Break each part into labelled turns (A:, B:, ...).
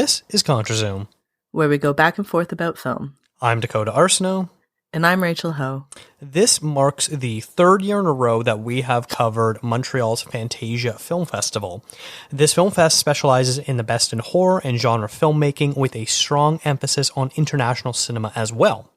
A: This is ContraZoom,
B: where we go back and forth about film.
A: I'm Dakota Arsenault.
B: And I'm Rachel Ho.
A: This marks the third year in a row that we have covered Montreal's Fantasia Film Festival. This film fest specializes in the best in horror and genre filmmaking with a strong emphasis on international cinema as well.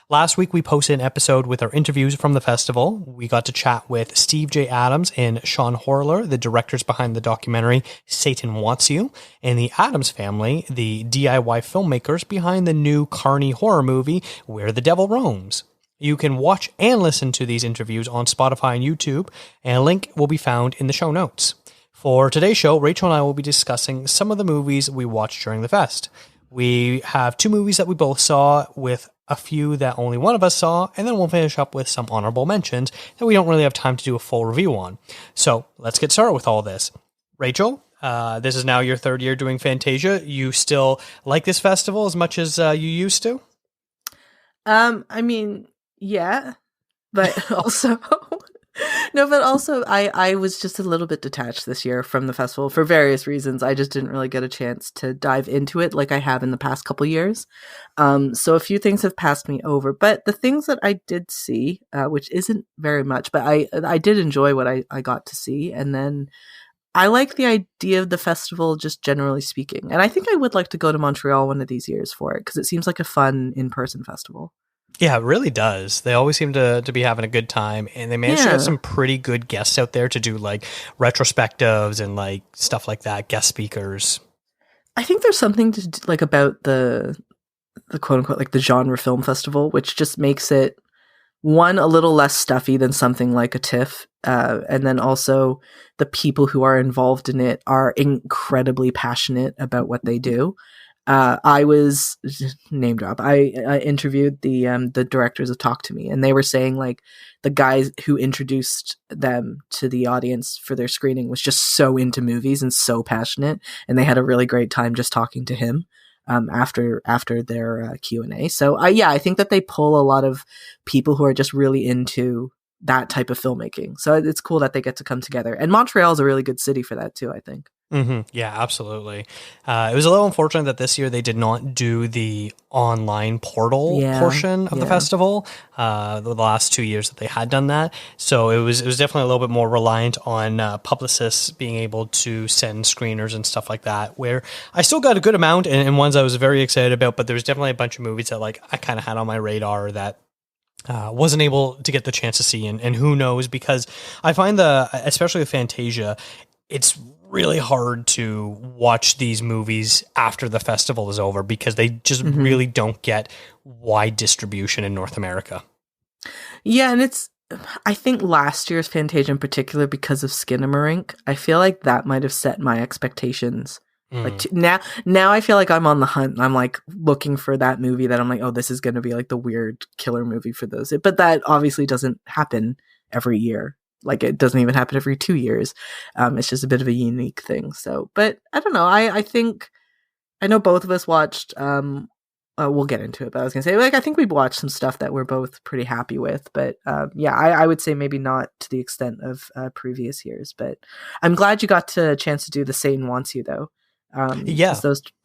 A: Last week, we posted an episode with our interviews from the festival. We got to chat with Steve J. Adams and Sean Horler, the directors behind the documentary Satan Wants You, and the Adams family, the DIY filmmakers behind the new Carney horror movie Where the Devil Roams. You can watch and listen to these interviews on Spotify and YouTube, and a link will be found in the show notes. For today's show, Rachel and I will be discussing some of the movies we watched during the fest. We have two movies that we both saw, with a few that only one of us saw, and then we'll finish up with some honorable mentions that we don't really have time to do a full review on. So let's get started with all this. Rachel, this is now your third year doing Fantasia. You still like this festival as much as you used to?
B: I mean, yeah, but also... No, but also I was just a little bit detached this year from the festival for various reasons. I just didn't really get a chance to dive into it like I have in the past couple years. So a few things have passed me over, but the things that I did see, which isn't very much, but I did enjoy what I got to see. And then I like the idea of the festival, just generally speaking. And I think I would like to go to Montreal one of these years for it, because it seems like a fun in-person festival.
A: Yeah, it really does. They always seem to be having a good time, and they managed to have some pretty good guests out there to do like retrospectives and like stuff like that, guest speakers.
B: I think there's something to like about the quote unquote like the genre film festival, which just makes it one a little less stuffy than something like a TIFF, and then also the people who are involved in it are incredibly passionate about what they do. I was name drop. I interviewed the directors of Talk to Me, and they were saying like the guys who introduced them to the audience for their screening was just so into movies and so passionate, and they had a really great time just talking to him after their Q&A. So I think that they pull a lot of people who are just really into that type of filmmaking. So it's cool that they get to come together, and Montreal is a really good city for that too, I think.
A: Mm-hmm. Yeah, absolutely. It was a little unfortunate that this year they did not do the online portal portion of the festival. The last 2 years that they had done that, so it was definitely a little bit more reliant on publicists being able to send screeners and stuff like that. Where I still got a good amount and ones I was very excited about, but there's definitely a bunch of movies that like I kind of had on my radar that wasn't able to get the chance to see, and who knows, because I find especially with Fantasia, it's really hard to watch these movies after the festival is over because they just really don't get wide distribution in North America. Yeah, and
B: I think last year's Fantasia in particular, because of Skinamarink, I feel like that might have set my expectations. Like now I feel like I'm on the hunt. I'm like looking for that movie that I'm like, oh, this is going to be like the weird killer movie for those. But that obviously doesn't happen every year. Like it doesn't even happen every 2 years. It's just a bit of a unique thing. So, but I don't know. I think I know both of us watched. We'll get into it, but I was gonna say like I think we've watched some stuff that we're both pretty happy with. But I would say maybe not to the extent of previous years. But I'm glad you got a chance to do the Satan Wants You though.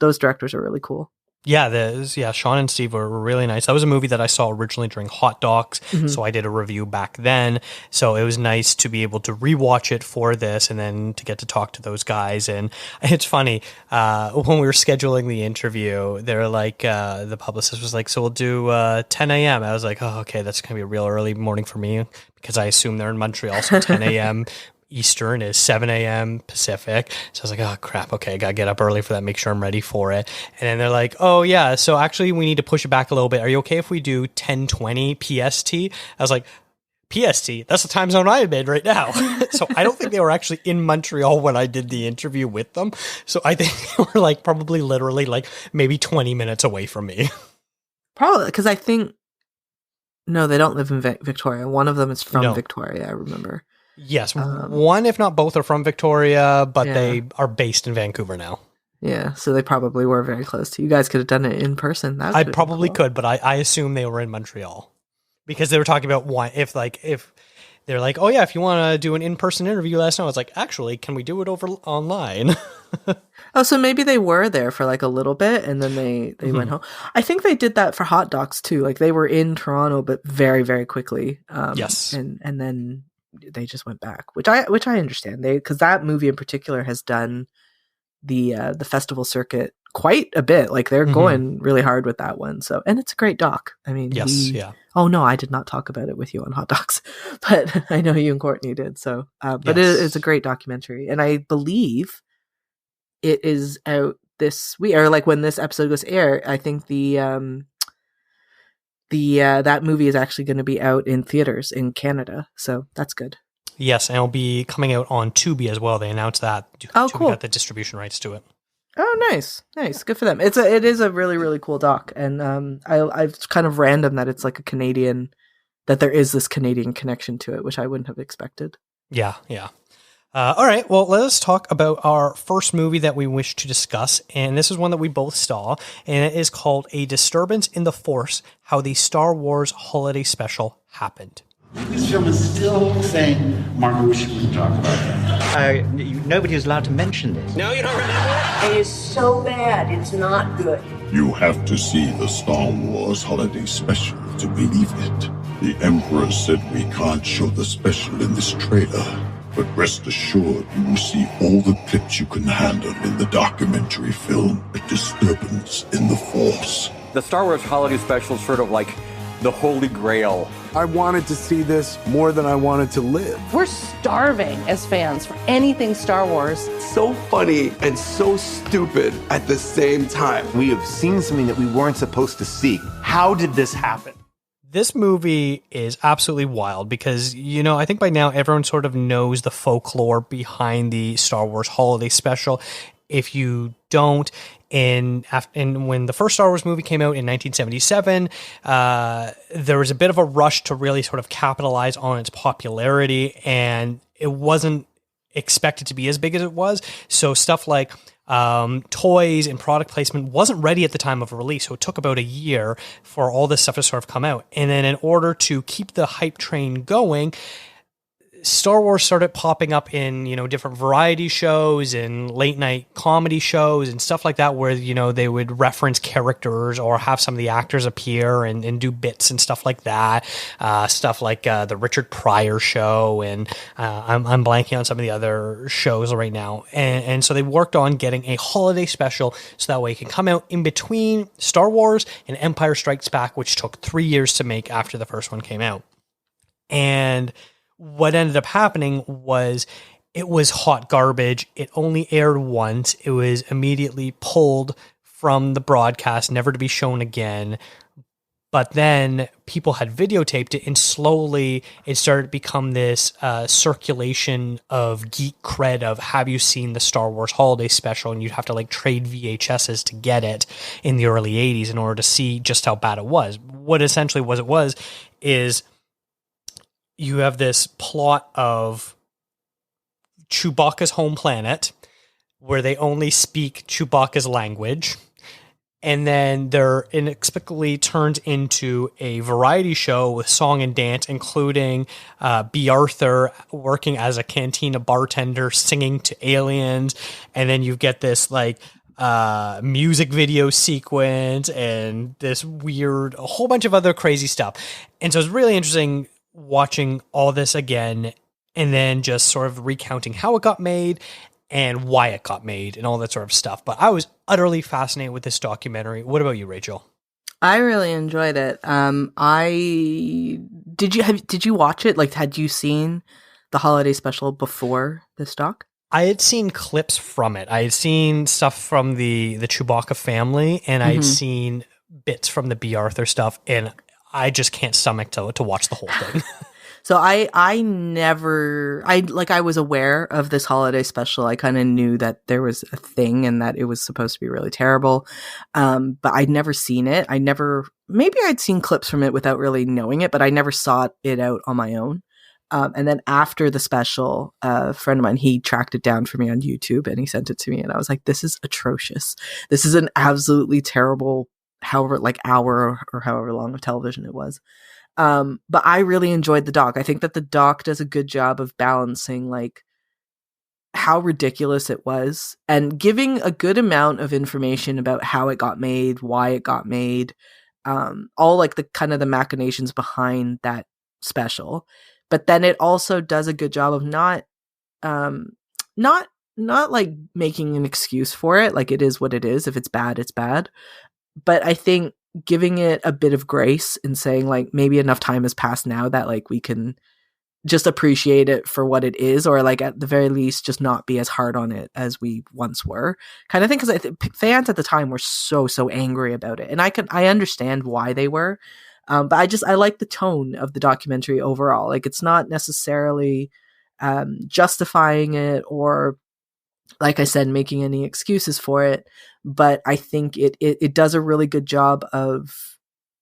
B: Those directors are really cool.
A: Yeah, Sean and Steve were really nice. That was a movie that I saw originally during Hot Docs, so I did a review back then. So it was nice to be able to rewatch it for this and then to get to talk to those guys. And it's funny, when we were scheduling the interview, they're like, the publicist was like, so we'll do 10 a.m. I was like, oh, okay, that's going to be a real early morning for me because I assume they're in Montreal, so 10 a.m. Eastern is 7 a.m. Pacific. So I was like, oh crap, okay, I gotta get up early for that, make sure I'm ready for it. And then they're like, oh yeah, so actually we need to push it back a little bit. Are you okay if we do 10:20 PST? I was like, PST? That's the time zone I'm in right now. So I don't think they were actually in Montreal when I did the interview with them. So I think they were like probably literally like maybe 20 minutes away from me.
B: Probably, because I think, no, they don't live in Victoria. One of them is from Victoria, I remember.
A: Yes, one, if not both, are from Victoria, but they are based in Vancouver now.
B: Yeah, so they probably were very close to you. You guys could have done it in person.
A: I probably could, but I assume they were in Montreal. because they were talking about why if they're like, oh yeah, if you want to do an in-person interview last night, I was like, actually, can we do it over online?
B: Oh, so maybe they were there for like a little bit and then they went home. I think they did that for Hot Docs too. Like they were in Toronto, but very, very quickly.
A: Yes.
B: And then they just went back, which I understand. Because that movie in particular has done the festival circuit quite a bit. Like they're going really hard with that one. So, and it's a great doc. I mean,
A: yes, yeah.
B: Oh no, I did not talk about it with you on Hot Docs, but I know you and Courtney did. So, but
A: Yes.
B: it's a great documentary, and I believe it is out this week, or like when this episode goes to air. I think the that movie is actually going to be out in theaters in Canada, so that's good.
A: Yes, and it'll be coming out on Tubi as well. They announced that.
B: Oh,
A: Tubi
B: cool.
A: got the distribution rights to it.
B: Oh, nice. Good for them. It is a really, really cool doc, and it's kind of random that it's like a Canadian, that there is this Canadian connection to it, which I wouldn't have expected.
A: Yeah. All right, well, let us talk about our first movie that we wish to discuss, and this is one that we both saw, and it is called A Disturbance in the Force: How the Star Wars Holiday Special Happened.
C: This film is still saying, Margaret, we shouldn't talk about that.
D: Nobody is allowed to mention this.
E: No, you don't remember?
F: It is so bad, it's not good.
G: You have to see the Star Wars Holiday Special to believe it. The Emperor said we can't show the special in this trailer, but rest assured you will see all the clips you can handle in the documentary film A Disturbance in the Force.
H: The Star Wars Holiday Special is sort of like the Holy Grail.
I: I wanted to see this more than I wanted to live.
J: We're starving as fans for anything Star Wars.
I: So funny and so stupid at the same time.
D: We have seen something that we weren't supposed to see. How did this happen?
A: This movie is absolutely wild because, I think by now everyone sort of knows the folklore behind the Star Wars Holiday Special. If you don't, and when the first Star Wars movie came out in 1977, there was a bit of a rush to really sort of capitalize on its popularity, and it wasn't expected to be as big as it was. So stuff like toys and product placement wasn't ready at the time of release. So it took about a year for all this stuff to sort of come out. And then in order to keep the hype train going, Star Wars started popping up in, different variety shows and late night comedy shows and stuff like that, where, they would reference characters or have some of the actors appear and do bits and stuff like that. Stuff like the Richard Pryor show. And I'm blanking on some of the other shows right now. And so they worked on getting a holiday special so that way it can come out in between Star Wars and Empire Strikes Back, which took 3 years to make after the first one came out. And what ended up happening was it was hot garbage. It only aired once. It was immediately pulled from the broadcast, never to be shown again. But then people had videotaped it, and slowly it started to become this circulation of geek cred of, have you seen the Star Wars Holiday Special? And you'd have to trade VHSs to get it in the early 80s in order to see just how bad it was. What essentially was is you have this plot of Chewbacca's home planet where they only speak Chewbacca's language. And then they're inexplicably turned into a variety show with song and dance, including B. Arthur working as a cantina bartender, singing to aliens. And then you get this music video sequence and this weird, a whole bunch of other crazy stuff. And so it's really interesting watching all this again and then just sort of recounting how it got made and why it got made and all that sort of stuff. But I was utterly fascinated with this documentary. What about you, Rachel?
B: I really enjoyed it. Did you watch it? Had you seen the holiday special before this doc?
A: I had seen clips from it. I had seen stuff from the Chewbacca family, and I had seen bits from the B. Arthur stuff, and I just can't stomach to watch the whole thing.
B: So I was aware of this holiday special. I kind of knew that there was a thing and that it was supposed to be really terrible. But I'd never seen it. Maybe I'd seen clips from it without really knowing it, but I never sought it out on my own. And then after the special, a friend of mine, he tracked it down for me on YouTube and he sent it to me. And I was like, this is atrocious. This is an absolutely terrible, hour or however long of television it was. But I really enjoyed the doc. I think that the doc does a good job of balancing like how ridiculous it was and giving a good amount of information about how it got made, why it got made, all like the kind of the machinations behind that special. But then it also does a good job of not like making an excuse for it. Like, it is what it is. If it's bad, it's bad. But I think giving it a bit of grace and saying like, maybe enough time has passed now that like we can just appreciate it for what it is, or like at the very least just not be as hard on it as we once were, kind of thing. Because I think fans at the time were so angry about it, and I understand why they were, but I like the tone of the documentary overall. Like, it's not necessarily justifying it or, like I said, making any excuses for it, but I think it does a really good job of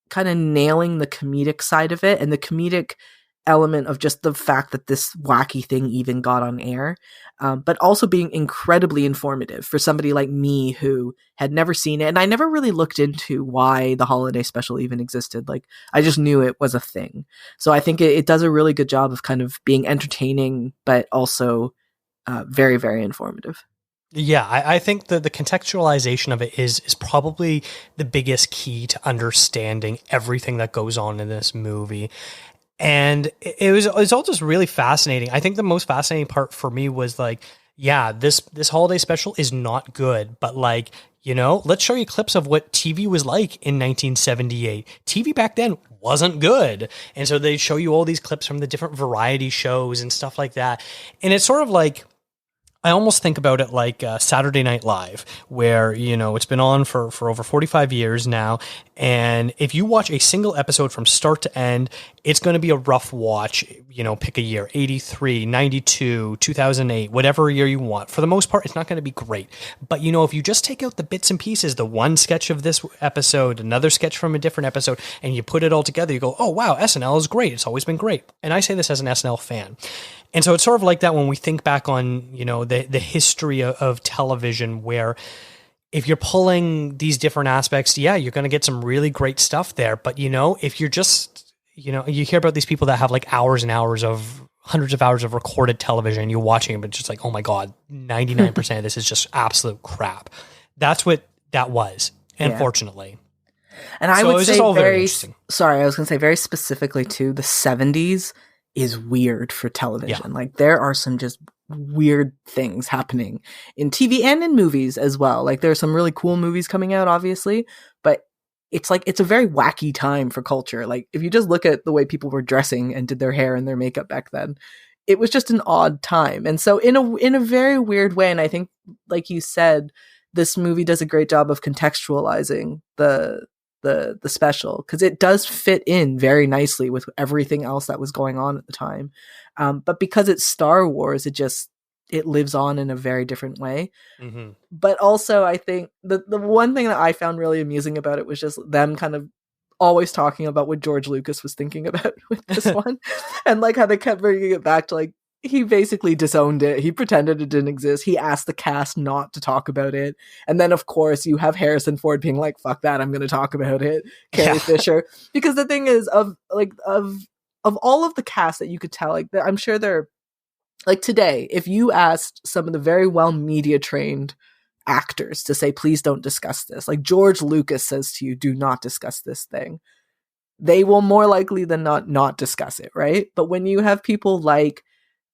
B: kind of nailing the comedic side of it, and the comedic element of just the fact that this wacky thing even got on air, but also being incredibly informative for somebody like me who had never seen it. And I never really looked into why the holiday special even existed. Like, I just knew it was a thing. So I think it does a really good job of kind of being entertaining, but also very, very informative.
A: Yeah, I think the contextualization of it is probably the biggest key to understanding everything that goes on in this movie. And it was all just really fascinating. I think the most fascinating part for me was like, yeah, this holiday special is not good, but like, you know, let's show you clips of what TV was like in 1978. TV back then wasn't good. And so they show you all these clips from the different variety shows and stuff like that. And it's sort of like, I almost think about it like Saturday Night Live, where, you know, it's been on for over 45 years now. And if you watch a single episode from start to end, it's going to be a rough watch. You know, pick a year, 83, 92, 2008, whatever year you want. For the most part, it's not going to be great. But, you know, if you just take out the bits and pieces, the one sketch of this episode, another sketch from a different episode, and you put it all together, you go, oh, wow, SNL is great. It's always been great. And I say this as an SNL fan. And so it's sort of like that when we think back on, you know, the history of television, where if you're pulling these different aspects, yeah, you're going to get some really great stuff there. But, you know, if you're just, you know, you hear about these people that have like hours and hours of hundreds of hours of recorded television, you're watching it, but just like, oh my God, 99% of this is just absolute crap. That's what that was, unfortunately.
B: And I would say very specifically too, the 70s is weird for television. Yeah. Like, there are some just weird things happening in TV and in movies as well. Like, there are some really cool movies coming out, obviously, but it's like, it's a very wacky time for culture. Like, if you just look at the way people were dressing and did their hair and their makeup back then, it was just an odd time. And so in a very weird way, and I think, like you said, this movie does a great job of contextualizing the special, because it does fit in very nicely with everything else that was going on at the time. But because it's Star Wars, it lives on in a very different way. Mm-hmm. But also, I think the one thing that I found really amusing about it was just them kind of always talking about what George Lucas was thinking about with this one. And like how they kept bringing it back to like, he basically disowned it. He pretended it didn't exist. He asked the cast not to talk about it. And then, of course, you have Harrison Ford being like, fuck that, I'm going to talk about it. Carrie Fisher. Because the thing is, of all of the cast that you could tell, like, I'm sure they're, like, today, if you asked some of the very well media-trained actors to say, please don't discuss this, like George Lucas says to you, do not discuss this thing, they will more likely than not discuss it, right? But when you have people like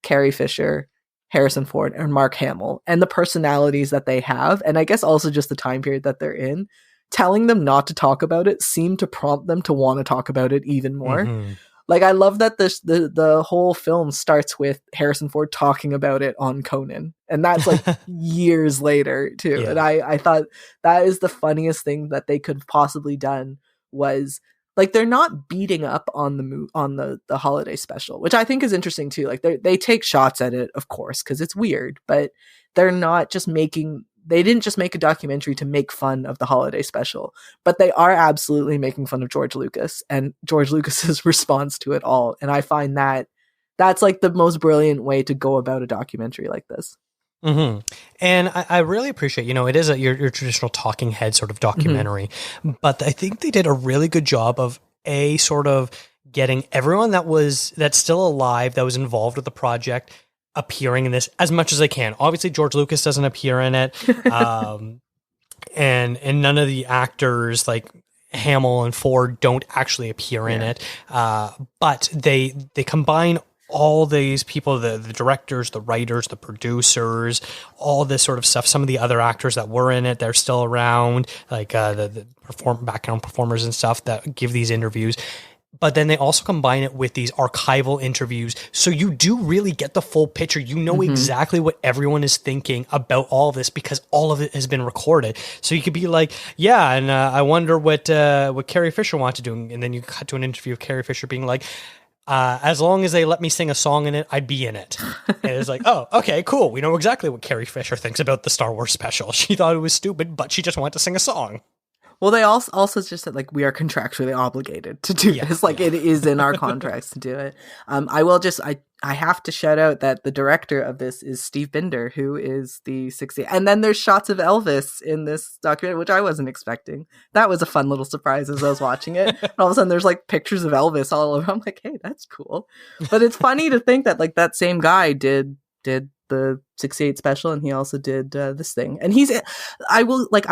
B: Carrie Fisher, Harrison Ford, and Mark Hamill, and the personalities that they have, and I guess also just the time period that they're in, telling them not to talk about it seemed to prompt them to want to talk about it even more. Mm-hmm. Like, I love that the whole film starts with Harrison Ford talking about it on Conan, and that's like years later too. Yeah. And I thought that is the funniest thing that they could have possibly done, was like, they're not beating up on the holiday special, which I think is interesting too. Like, they take shots at it, of course, because it's weird, but they're not just they didn't just make a documentary to make fun of the holiday special, but they are absolutely making fun of George Lucas and George Lucas's response to it all. And I find that's like the most brilliant way to go about a documentary like this.
A: Mm-hmm. And I really appreciate, you know, it is your traditional talking head sort of documentary, mm-hmm. but I think they did a really good job of sort of getting everyone that's still alive, that was involved with the project, appearing in this as much as they can. Obviously, George Lucas doesn't appear in it, and none of the actors like Hamill and Ford don't actually appear in it. But they combine all these people, the directors, the writers, the producers, all this sort of stuff. Some of the other actors that were in it, they're still around, like the background performers and stuff that give these interviews. But then they also combine it with these archival interviews. So you do really get the full picture. You know exactly what everyone is thinking about all of this because all of it has been recorded. So you could be like, yeah, and I wonder what Carrie Fisher wants to do. And then you cut to an interview of Carrie Fisher being like, as long as they let me sing a song in it, I'd be in it. And it's like, oh, okay, cool. We know exactly what Carrie Fisher thinks about the Star Wars special. She thought it was stupid, but she just wanted to sing a song.
B: Well, they also just said, like, we are contractually obligated to do this. Like, it is in our contracts to do it. I have to shout out that the director of this is Steve Binder, who is the 60. And then there's shots of Elvis in this documentary, which I wasn't expecting. That was a fun little surprise as I was watching it. And all of a sudden there's like pictures of Elvis all over. I'm like, hey, that's cool. But it's funny to think that like that same guy did the 68 special, and he also did this thing. And I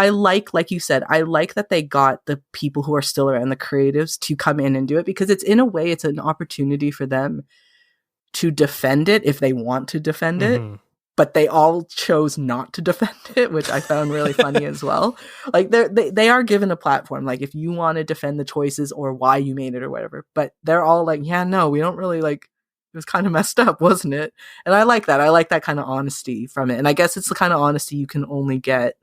B: like you said, I like that they got the people who are still around, the creatives, to come in and do it, because it's in a way, it's an opportunity for them to defend it if they want to defend it. But they all chose not to defend it, which I found really funny as well. Like they are given a platform. Like if you want to defend the choices or why you made it or whatever, but they're all like, yeah, no, we don't really like, it was kind of messed up, wasn't it? And I like that. I like that kind of honesty from it. And I guess it's the kind of honesty you can only get,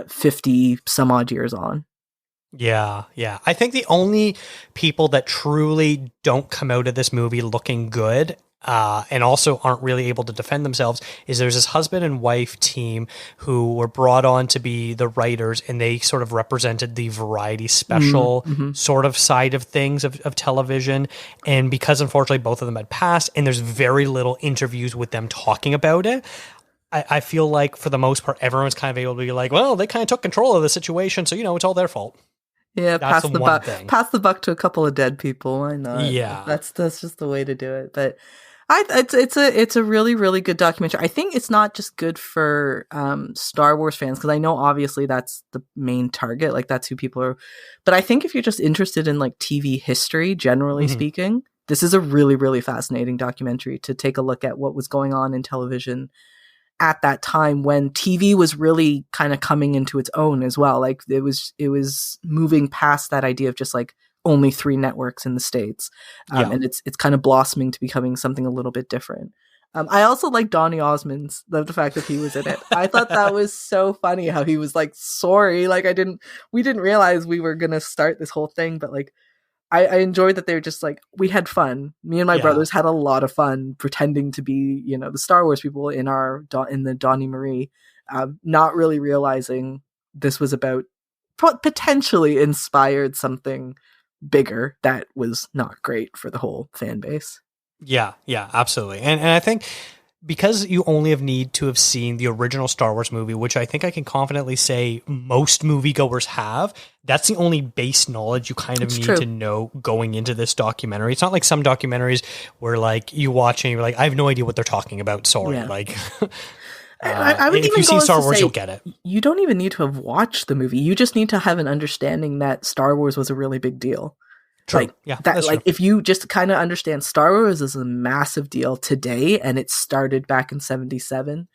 B: 50 some odd years on.
A: Yeah. I think the only people that truly don't come out of this movie looking good, and also aren't really able to defend themselves, is there's this husband and wife team who were brought on to be the writers, and they sort of represented the variety special sort of side of things of television. And because unfortunately both of them had passed, and there's very little interviews with them talking about it, I feel like for the most part, everyone's kind of able to be like, well, they kind of took control of the situation, so, it's all their fault.
B: Yeah, pass the buck to a couple of dead people. Why not?
A: Yeah.
B: That's just the way to do it. But it's a really, really good documentary. I think it's not just good for Star Wars fans, because I know obviously that's the main target, like that's who people are. But I think if you're just interested in like TV history, generally speaking, this is a really, really fascinating documentary to take a look at what was going on in television at that time when TV was really kind of coming into its own as well. Like it was moving past that idea of just like only 3 networks in the States. And it's kind of blossoming to becoming something a little bit different. I also like Donny Osmond's, the fact that he was in it. I thought that was so funny how he was like, sorry, like we didn't realize we were going to start this whole thing, but like, I enjoyed that they were just like, we had fun. Me and my brothers had a lot of fun pretending to be, the Star Wars people in the Donnie Marie, not really realizing this was about potentially inspired something bigger that was not great for the whole fan base. Yeah,
A: absolutely. And I think because you only need to have seen the original Star Wars movie, which I think I can confidently say most moviegoers have, that's the only base knowledge you kind of need to know going into this documentary. It's not like some documentaries where like you watch and you're like, I have no idea what they're talking about. Sorry. Yeah. Like
B: I would
A: if
B: even
A: you've seen Star Wars, you'll get it.
B: You don't even need to have watched the movie. You just need to have an understanding that Star Wars was a really big deal.
A: True.
B: If you just kind of understand Star Wars is a massive deal today, and it started back in 1977,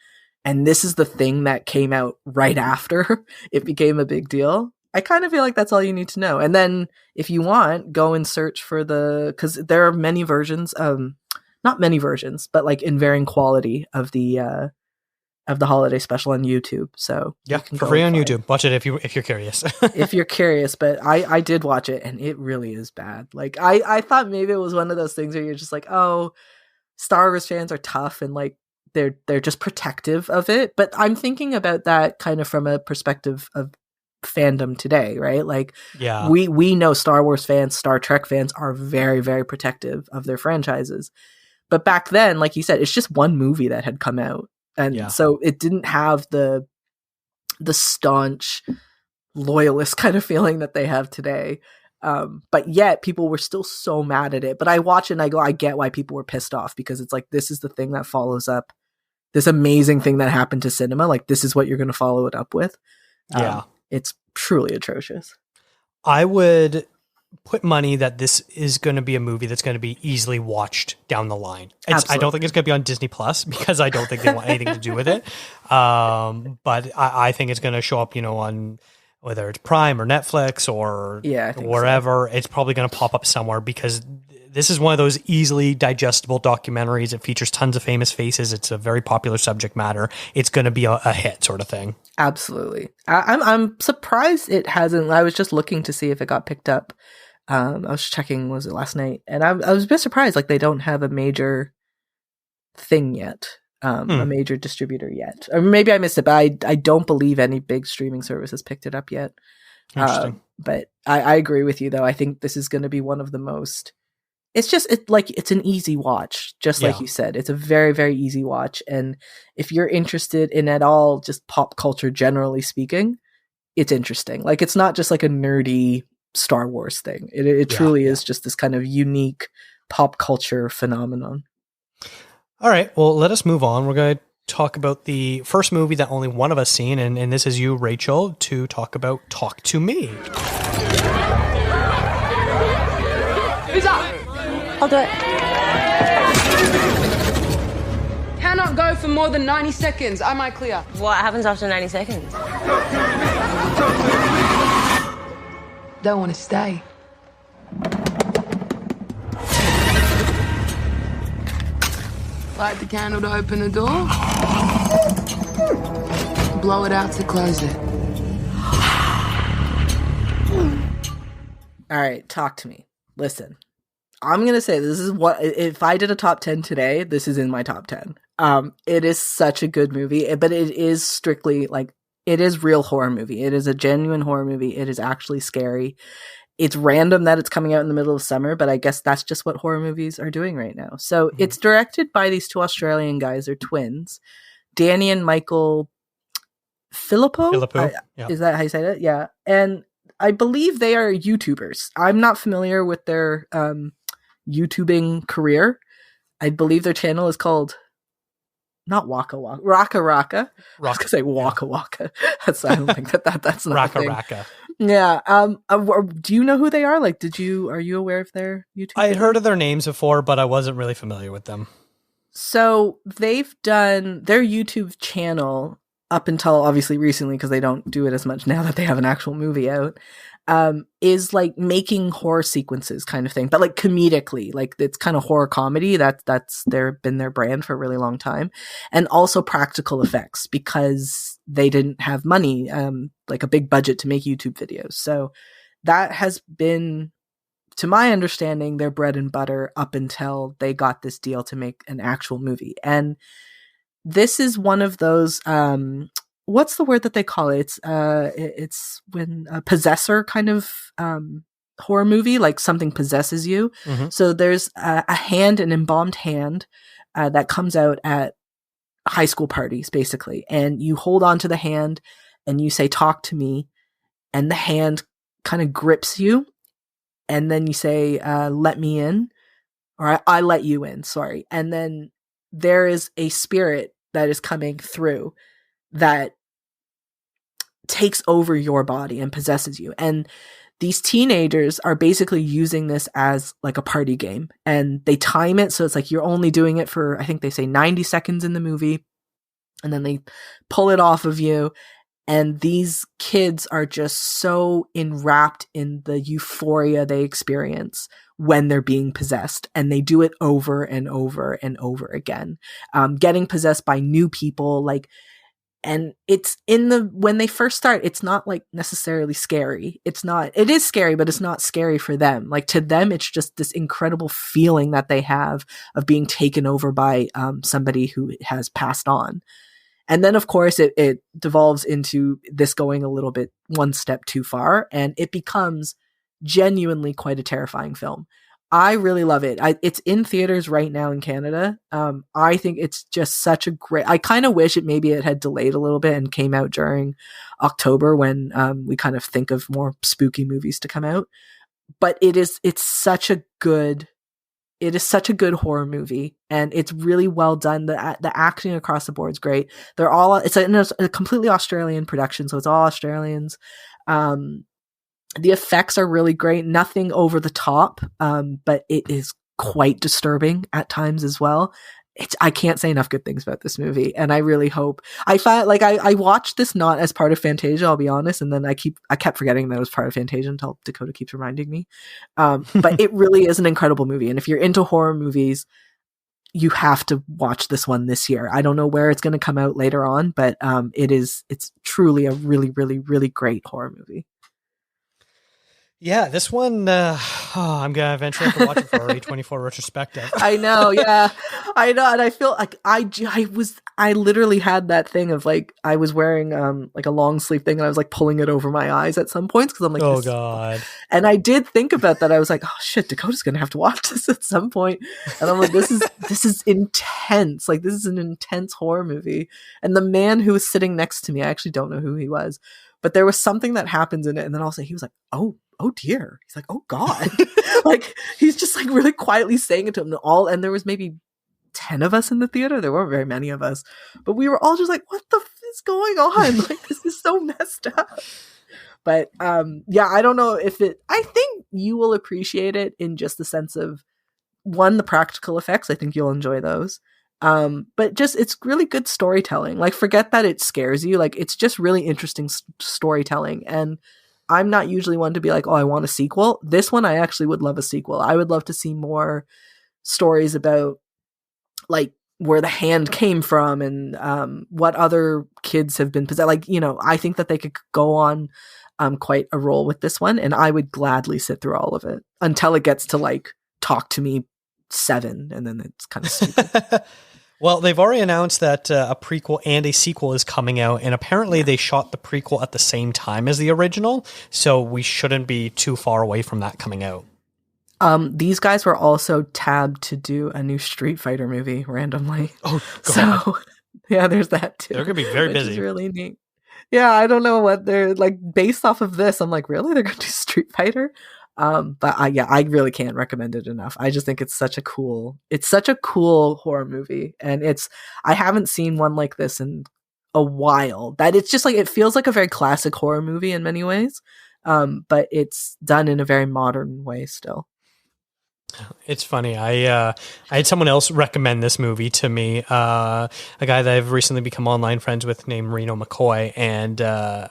B: and this is the thing that came out right after it became a big deal. I kind of feel like that's all you need to know. And then if you want, go and search for because there are many versions, not many versions, but like in varying quality of the holiday special on YouTube. So
A: for free on YouTube. Watch it if you're curious.
B: If you're curious, but I did watch it and it really is bad. Like I thought maybe it was one of those things where you're just like, oh, Star Wars fans are tough and like they're just protective of it. But I'm thinking about that kind of from a perspective of fandom today, right? Like we know Star Wars fans, Star Trek fans are very, very protective of their franchises. But back then, like you said, it's just one movie that had come out. And so it didn't have the staunch loyalist kind of feeling that they have today. But yet people were still so mad at it. But I watch it and I go, I get why people were pissed off, because it's like, this is the thing that follows up this amazing thing that happened to cinema. Like, this is what you're going to follow it up with.
A: Yeah.
B: It's truly atrocious.
A: I would put money that this is going to be a movie that's going to be easily watched down the line. I don't think it's going to be on Disney Plus, because I don't think they want anything to do with it. But I think it's going to show up, on whether it's Prime or Netflix or wherever. So. It's probably going to pop up somewhere, because this is one of those easily digestible documentaries. It features tons of famous faces. It's a very popular subject matter. It's going to be a hit sort of thing.
B: Absolutely. I'm surprised it hasn't. I was just looking to see if it got picked up. I was checking, was it last night? And I was a bit surprised, like, they don't have a major thing yet, a major distributor yet. Or maybe I missed it, but I don't believe any big streaming service has picked it up yet.
A: Interesting.
B: But I agree with you, though. I think this is going to be one of the most... It's an easy watch, just like you said. It's a very, very easy watch. And if you're interested in at all just pop culture, generally speaking, it's interesting. Like, it's not just like a nerdy Star Wars thing. It truly is just this kind of unique pop culture phenomenon.
A: All right. Well, let us move on. We're going to talk about the first movie that only one of us seen. And this is you, Rachel, to talk about Talk to Me.
E: Who's up?
K: I'll do it.
E: Cannot go for more than 90 seconds. Am I clear?
K: What happens after 90 seconds?
E: Don't want to stay. Light the candle to open the door. Blow it out to close it.
B: All right, talk to me. Listen. I'm going to say this is what, if I did a top 10 today, this is in my top 10. It is such a good movie, but it is strictly like, it is real horror movie. It is a genuine horror movie. It is actually scary. It's random that it's coming out in the middle of summer, but I guess that's just what horror movies are doing right now. So it's directed by these two Australian guys. They're twins, Danny and Michael Filippo. Is that how you say that? Yeah. And I believe they are YouTubers. I'm not familiar with their YouTubing career. I believe their channel is called not Waka Waka, Raka Raka. I was gonna say Waka Waka. That's I don't think that's not
A: Raka
B: a thing.
A: Raka.
B: Yeah. Do you know who they are? Like, are you aware of their YouTube?
A: I had heard of their names before, but I wasn't really familiar with them.
B: So they've done their YouTube channel up until obviously recently, because they don't do it as much now that they have an actual movie out, is like making horror sequences kind of thing, but like comedically, like it's kind of horror comedy. That's been their brand for a really long time. And also practical effects, because they didn't have money, like a big budget to make YouTube videos. So that has been, to my understanding, their bread and butter up until they got this deal to make an actual movie. And this is one of those, what's the word that they call it? It's when a possessor kind of horror movie, like something possesses you. Mm-hmm. So there's a hand, an embalmed hand that comes out at high school parties, basically. And you hold on to the hand and you say, "Talk to me." And the hand kind of grips you. And then you say, "Let me in." Or I let you in, sorry. And then there is a spirit that is coming through that takes over your body and possesses you. And these teenagers are basically using this as like a party game, and they time it. So it's like, you're only doing it for, I think they say 90 seconds in the movie, and then they pull it off of you. And these kids are just so enwrapped in the euphoria they experience when they're being possessed. And they do it over and over and over again. Getting possessed by new people, like, and it's when they first start, it's not like necessarily scary. It is scary, but it's not scary for them. Like, to them, it's just this incredible feeling that they have of being taken over by somebody who has passed on. And then, of course, it devolves into this going a little bit one step too far, and it becomes genuinely quite a terrifying film. I really love it. It's in theaters right now in Canada. I think it's just such a great... I kind of wish it had delayed a little bit and came out during October, when we kind of think of more spooky movies to come out. but it's such a good horror movie, and it's really well done. The acting across the board is great. It's a completely Australian production, so it's all Australians. The effects are really great, nothing over the top, but it is quite disturbing at times as well. I can't say enough good things about this movie, and I really hope I watched this not as part of Fantasia, I'll be honest, and then I kept forgetting that it was part of Fantasia until Dakota keeps reminding me. But it really is an incredible movie, and if you're into horror movies, you have to watch this one this year. I don't know where it's going to come out later on, but it's truly a really, really, really great horror movie.
A: Yeah, this one, I'm going to eventually have to watch it for our A24 retrospective.
B: I know, yeah. I know, and I feel like I literally had that thing of like, I was wearing like a long sleeve thing, and I was like pulling it over my eyes at some points, because I'm like,
A: oh God.
B: And I did think about that. I was like, oh shit, Dakota's going to have to watch this at some point. And I'm like, this is intense. Like, this is an intense horror movie. And the man who was sitting next to me, I actually don't know who he was, but there was something that happens in it, and then also he was like, oh dear. He's like, oh God. Like, he's just like really quietly saying it to him and there was maybe 10 of us in the theater. There weren't very many of us, but we were all just like, what the f is going on? Like, this is so messed up. But yeah, I don't know I think you will appreciate it in just the sense of, one, the practical effects. I think you'll enjoy those. But just, it's really good storytelling. Like, forget that it scares you. Like, it's just really interesting storytelling. And I'm not usually one to be like, oh, I want a sequel. This one, I actually would love a sequel. I would love to see more stories about like where the hand came from, and what other kids have been possessed. Like, I think that they could go on quite a role with this one, and I would gladly sit through all of it until it gets to like Talk to Me 7, and then it's kind of stupid.
A: Well, they've already announced that a prequel and a sequel is coming out, and apparently they shot the prequel at the same time as the original, so we shouldn't be too far away from that coming out.
B: These guys were also tabbed to do a new Street Fighter movie randomly.
A: Oh, God.
B: So, yeah, there's that too.
A: They're going to be very busy.
B: Which is really neat. Yeah, I don't know what they're like based off of this. I'm like, really? They're going to do Street Fighter? But I really can't recommend it enough. I just think it's such a cool horror movie. And I haven't seen one like this in a while, that it's just like, it feels like a very classic horror movie in many ways. But it's done in a very modern way still.
A: It's funny. I had someone else recommend this movie to me, a guy that I've recently become online friends with named Reno McCoy. And,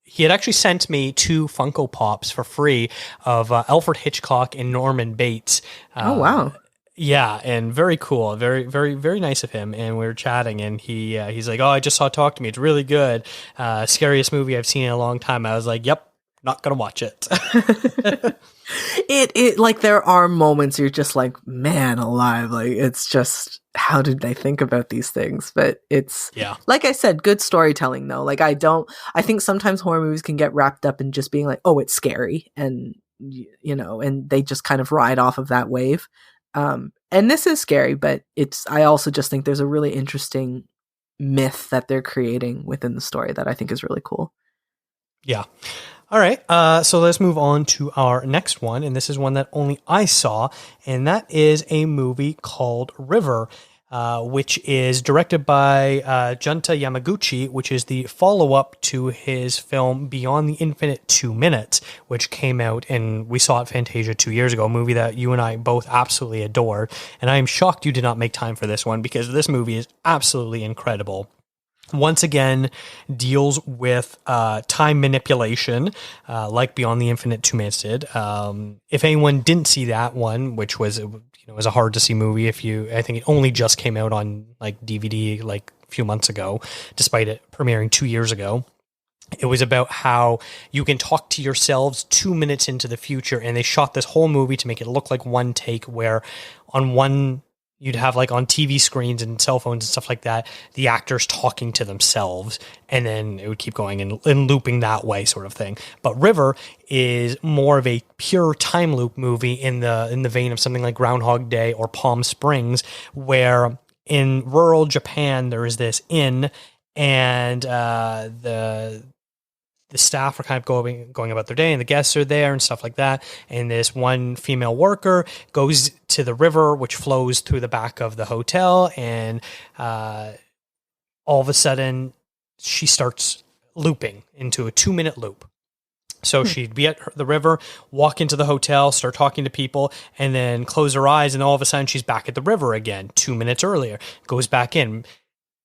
A: he had actually sent me 2 Funko Pops for free of Alfred Hitchcock and Norman Bates.
B: Oh, wow.
A: Yeah, and very cool. Very, very, very nice of him. And we were chatting, and he's like, oh, I just saw Talk to Me. It's really good. Scariest movie I've seen in a long time. I was like, yep, not going to watch it.
B: It like, there are moments you're just like, man alive. Like, it's just, how did they think about these things? But it's,
A: yeah,
B: like I said, good storytelling though. Like, I think sometimes horror movies can get wrapped up in just being like, oh, it's scary. And, and they just kind of ride off of that wave. And this is scary, but I also just think there's a really interesting myth that they're creating within the story that I think is really cool.
A: Yeah. All right, so let's move on to our next one, and this is one that only I saw, and that is a movie called River, which is directed by Junta Yamaguchi, which is the follow-up to his film Beyond the Infinite 2 Minutes, which came out, and we saw at Fantasia 2 years ago, a movie that you and I both absolutely adored, and I am shocked you did not make time for this one, because this movie is absolutely incredible. Once again, deals with time manipulation, like Beyond the Infinite 2 Minutes did. If anyone didn't see that one, which was, was a hard to see movie. I think it only just came out on like DVD like a few months ago, despite it premiering 2 years ago. It was about how you can talk to yourselves 2 minutes into the future, and they shot this whole movie to make it look like one take, where on one, you'd have like on TV screens and cell phones and stuff like that, the actors talking to themselves, and then it would keep going and looping that way, sort of thing. But River is more of a pure time loop movie in the vein of something like Groundhog Day or Palm Springs, where in rural Japan there is this inn, and the the staff are kind of going about their day, and the guests are there and stuff like that. And this one female worker goes to the river, which flows through the back of the hotel, and all of a sudden she starts looping into a 2-minute loop. So she'd be at the river, walk into the hotel, start talking to people, and then close her eyes, and all of a sudden she's back at the river again, 2 minutes earlier, goes back in,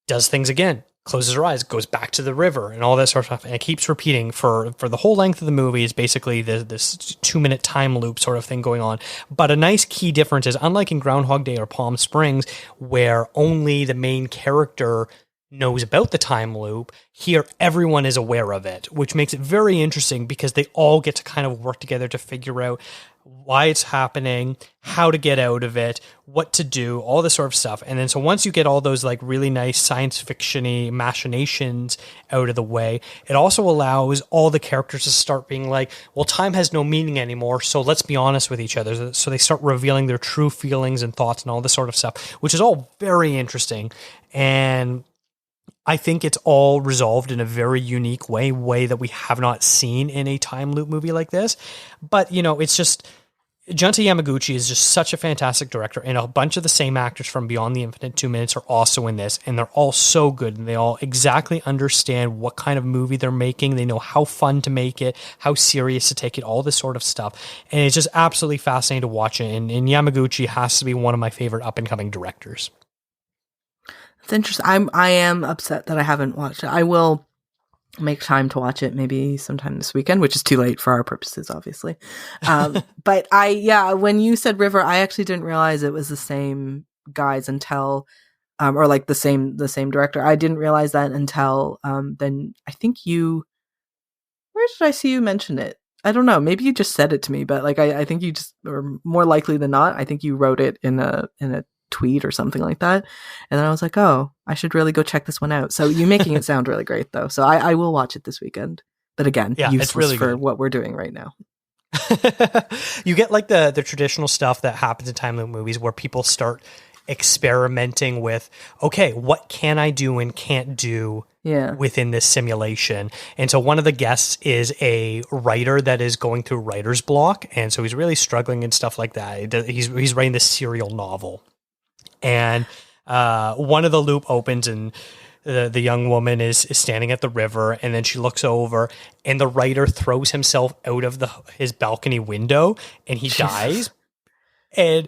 A: does things again, closes her eyes, goes back to the river, and all that sort of stuff. And it keeps repeating for the whole length of the movie. Is basically this 2-minute time loop sort of thing going on. But a nice key difference is, unlike in Groundhog Day or Palm Springs, where only the main character knows about the time loop, here everyone is aware of it, which makes it very interesting because they all get to kind of work together to figure out why it's happening, how to get out of it, what to do, all this sort of stuff. And then so once you get all those like really nice science fiction-y machinations out of the way, it also allows all the characters to start being like, well, time has no meaning anymore, so let's be honest with each other. So they start revealing their true feelings and thoughts and all this sort of stuff, which is all very interesting. And I think it's all resolved in a very unique way that we have not seen in a time loop movie like this. But, you know, it's just, Junta Yamaguchi is just such a fantastic director, and a bunch of the same actors from Beyond the Infinite 2 Minutes are also in this, and they're all so good, and they all exactly understand what kind of movie they're making. They know how fun to make it, how serious to take it, all this sort of stuff. And it's just absolutely fascinating to watch it. And Yamaguchi has to be one of my favorite up-and-coming directors.
B: It's interesting. I am upset that I haven't watched it. I will make time to watch it maybe sometime this weekend, which is too late for our purposes, obviously. But when you said River, I actually didn't realize it was the same guys until, or like the same director. I didn't realize that until then. I think where did I see you mention it? I don't know. Maybe you just said it to me, but like I think you just, or more likely than not, I think you wrote it in a tweet or something like that, and then I was like, oh, I should really go check this one out. So you making it sound really great though, so I will watch it this weekend, but again, useless
A: it's really
B: for
A: good.
B: what we're doing right now.
A: You get like the traditional stuff that happens in time loop movies where people start experimenting with, okay, what can I do and can't do within this simulation. And so one of the guests is a writer that is going through writer's block, and so he's really struggling and stuff like that. He's writing this serial novel. And one of the loop opens, and the young woman is standing at the river, and then she looks over, and the writer throws himself out of his balcony window, and he dies. And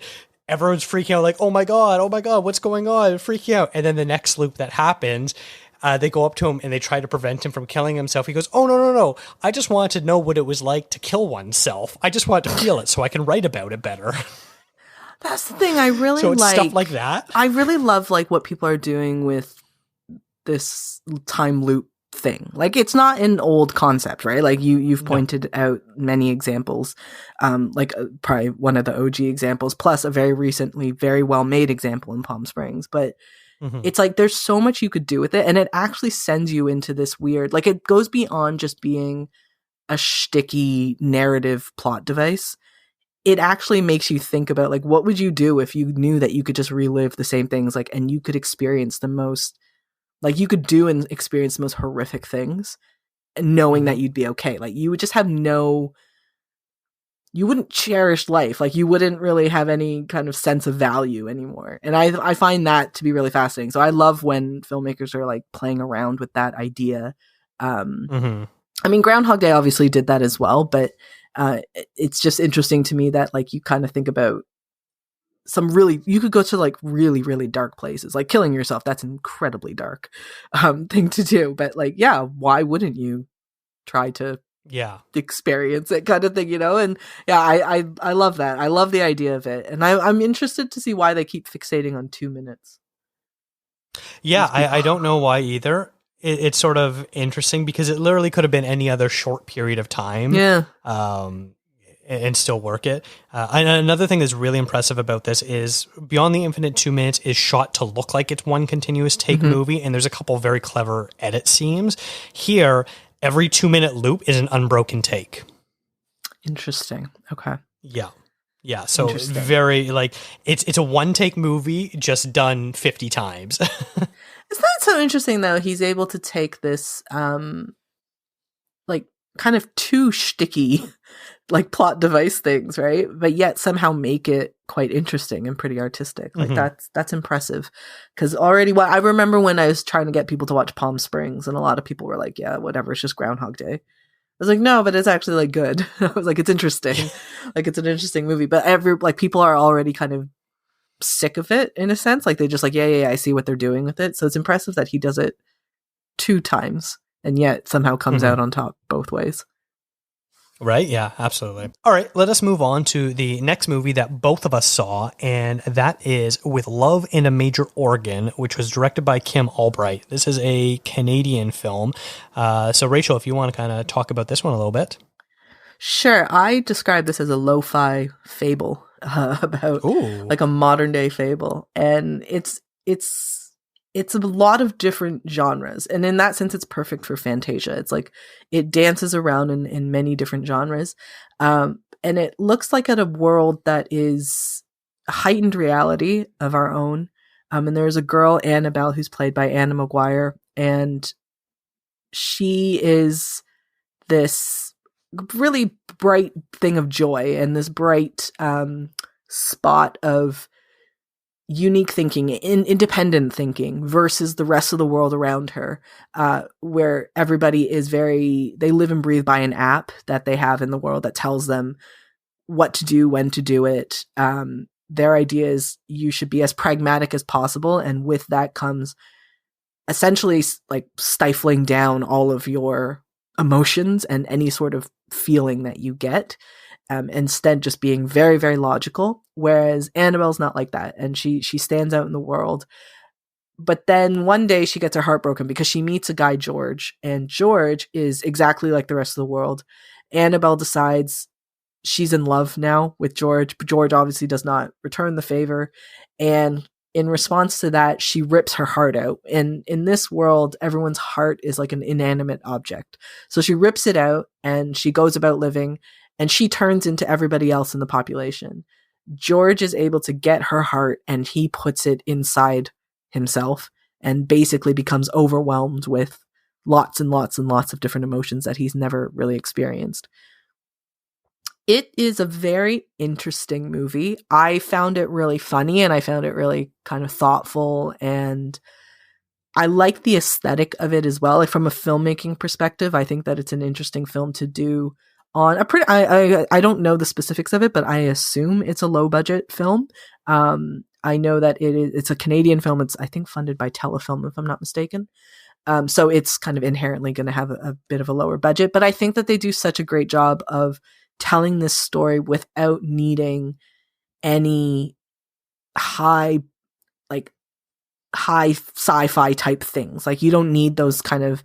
A: everyone's freaking out, like, oh my god, what's going on? Freaking out. And then the next loop that happens, they go up to him and they try to prevent him from killing himself. He goes, oh, no. I just wanted to know what it was like to kill oneself. I just wanted to feel it so I can write about it better.
B: That's the thing I really
A: so it's
B: like.
A: Stuff like that.
B: I really love like what people are doing with this time loop thing. Like, it's not an old concept, right? Like you've pointed out many examples, probably one of the OG examples, plus a very recently very well made example in Palm Springs. But it's like there's so much you could do with it, and it actually sends you into this weird, like, it goes beyond just being a shticky narrative plot device. It actually makes you think about, like, what would you do if you knew that you could just relive the same things, like, and you could experience the most, like, you could do and experience the most horrific things, knowing that you'd be okay. Like, you would just have you wouldn't cherish life. Like, you wouldn't really have any kind of sense of value anymore. And I find that to be really fascinating. So I love when filmmakers are like playing around with that idea. I mean, Groundhog Day obviously did that as well, but it's just interesting to me that, like, you kind of think about you could go to like really, really dark places, like killing yourself. That's an incredibly dark thing to do. But like, yeah, why wouldn't you try to experience it, kind of thing, you know? And yeah, I love that. I love the idea of it. And I'm interested to see why they keep fixating on 2 minutes.
A: Yeah, I don't know why either. It's sort of interesting because it literally could have been any other short period of time.
B: Yeah.
A: And still work it. And another thing that's really impressive about this is Beyond the Infinite 2 Minutes is shot to look like it's one continuous take movie, and there's a couple very clever edit seams. Here, every 2 minute loop is an unbroken take.
B: Interesting. Okay.
A: Yeah. So very, like, it's a one take movie just done 50 times.
B: Isn't that so interesting though? He's able to take this, like kind of too shticky like plot device things, right? But yet somehow make it quite interesting and pretty artistic. Like that's impressive. Because already, I remember when I was trying to get people to watch Palm Springs, and a lot of people were like, "Yeah, whatever, it's just Groundhog Day." I was like, "No, but it's actually like good." I was like, "It's interesting, like it's an interesting movie." But people are already kind of sick of it in a sense. Like they just like, yeah, I see what they're doing with it. So it's impressive that he does it 2 times and yet somehow comes out on top both ways.
A: Right? Yeah, absolutely. All right, let us move on to the next movie that both of us saw, and that is With Love in a Major Organ, which was directed by Kim Albright. This is a Canadian film. So Rachel, if you want to kind of talk about this one a little bit.
B: Sure. I describe this as a lo-fi fable about like a modern day fable. And it's a lot of different genres. And in that sense, it's perfect for Fantasia. It's like it dances around in many different genres. And it looks like at a world that is a heightened reality of our own. And there's a girl, Annabelle, who's played by Anna Maguire. And she is this really bright thing of joy and this bright spot of unique thinking, independent thinking versus the rest of the world around her, where everybody is they live and breathe by an app that they have in the world that tells them what to do, when to do it. Their idea is you should be as pragmatic as possible. And with that comes essentially like stifling down all of your emotions and any sort of feeling that you get. Instead just being very, very logical. Whereas Annabelle's not like that. And she stands out in the world. But then one day she gets her heart broken because she meets a guy, George. And George is exactly like the rest of the world. Annabelle decides she's in love now with George. But George obviously does not return the favor. And in response to that, she rips her heart out. And in this world, everyone's heart is like an inanimate object. So she rips it out and she goes about living. And she turns into everybody else in the population. George is able to get her heart and he puts it inside himself and basically becomes overwhelmed with lots and lots and lots of different emotions that he's never really experienced. It is a very interesting movie. I found it really funny and I found it really kind of thoughtful, and I like the aesthetic of it as well. Like from a filmmaking perspective, I think that it's an interesting film to do on a pretty, I don't know the specifics of it, but I assume it's a low budget film. I know that it's a Canadian film. It's, I think, funded by Telefilm, if I'm not mistaken. So it's kind of inherently going to have a bit of a lower budget, but I think that they do such a great job of telling this story without needing any high sci-fi type things. Like you don't need those kind of,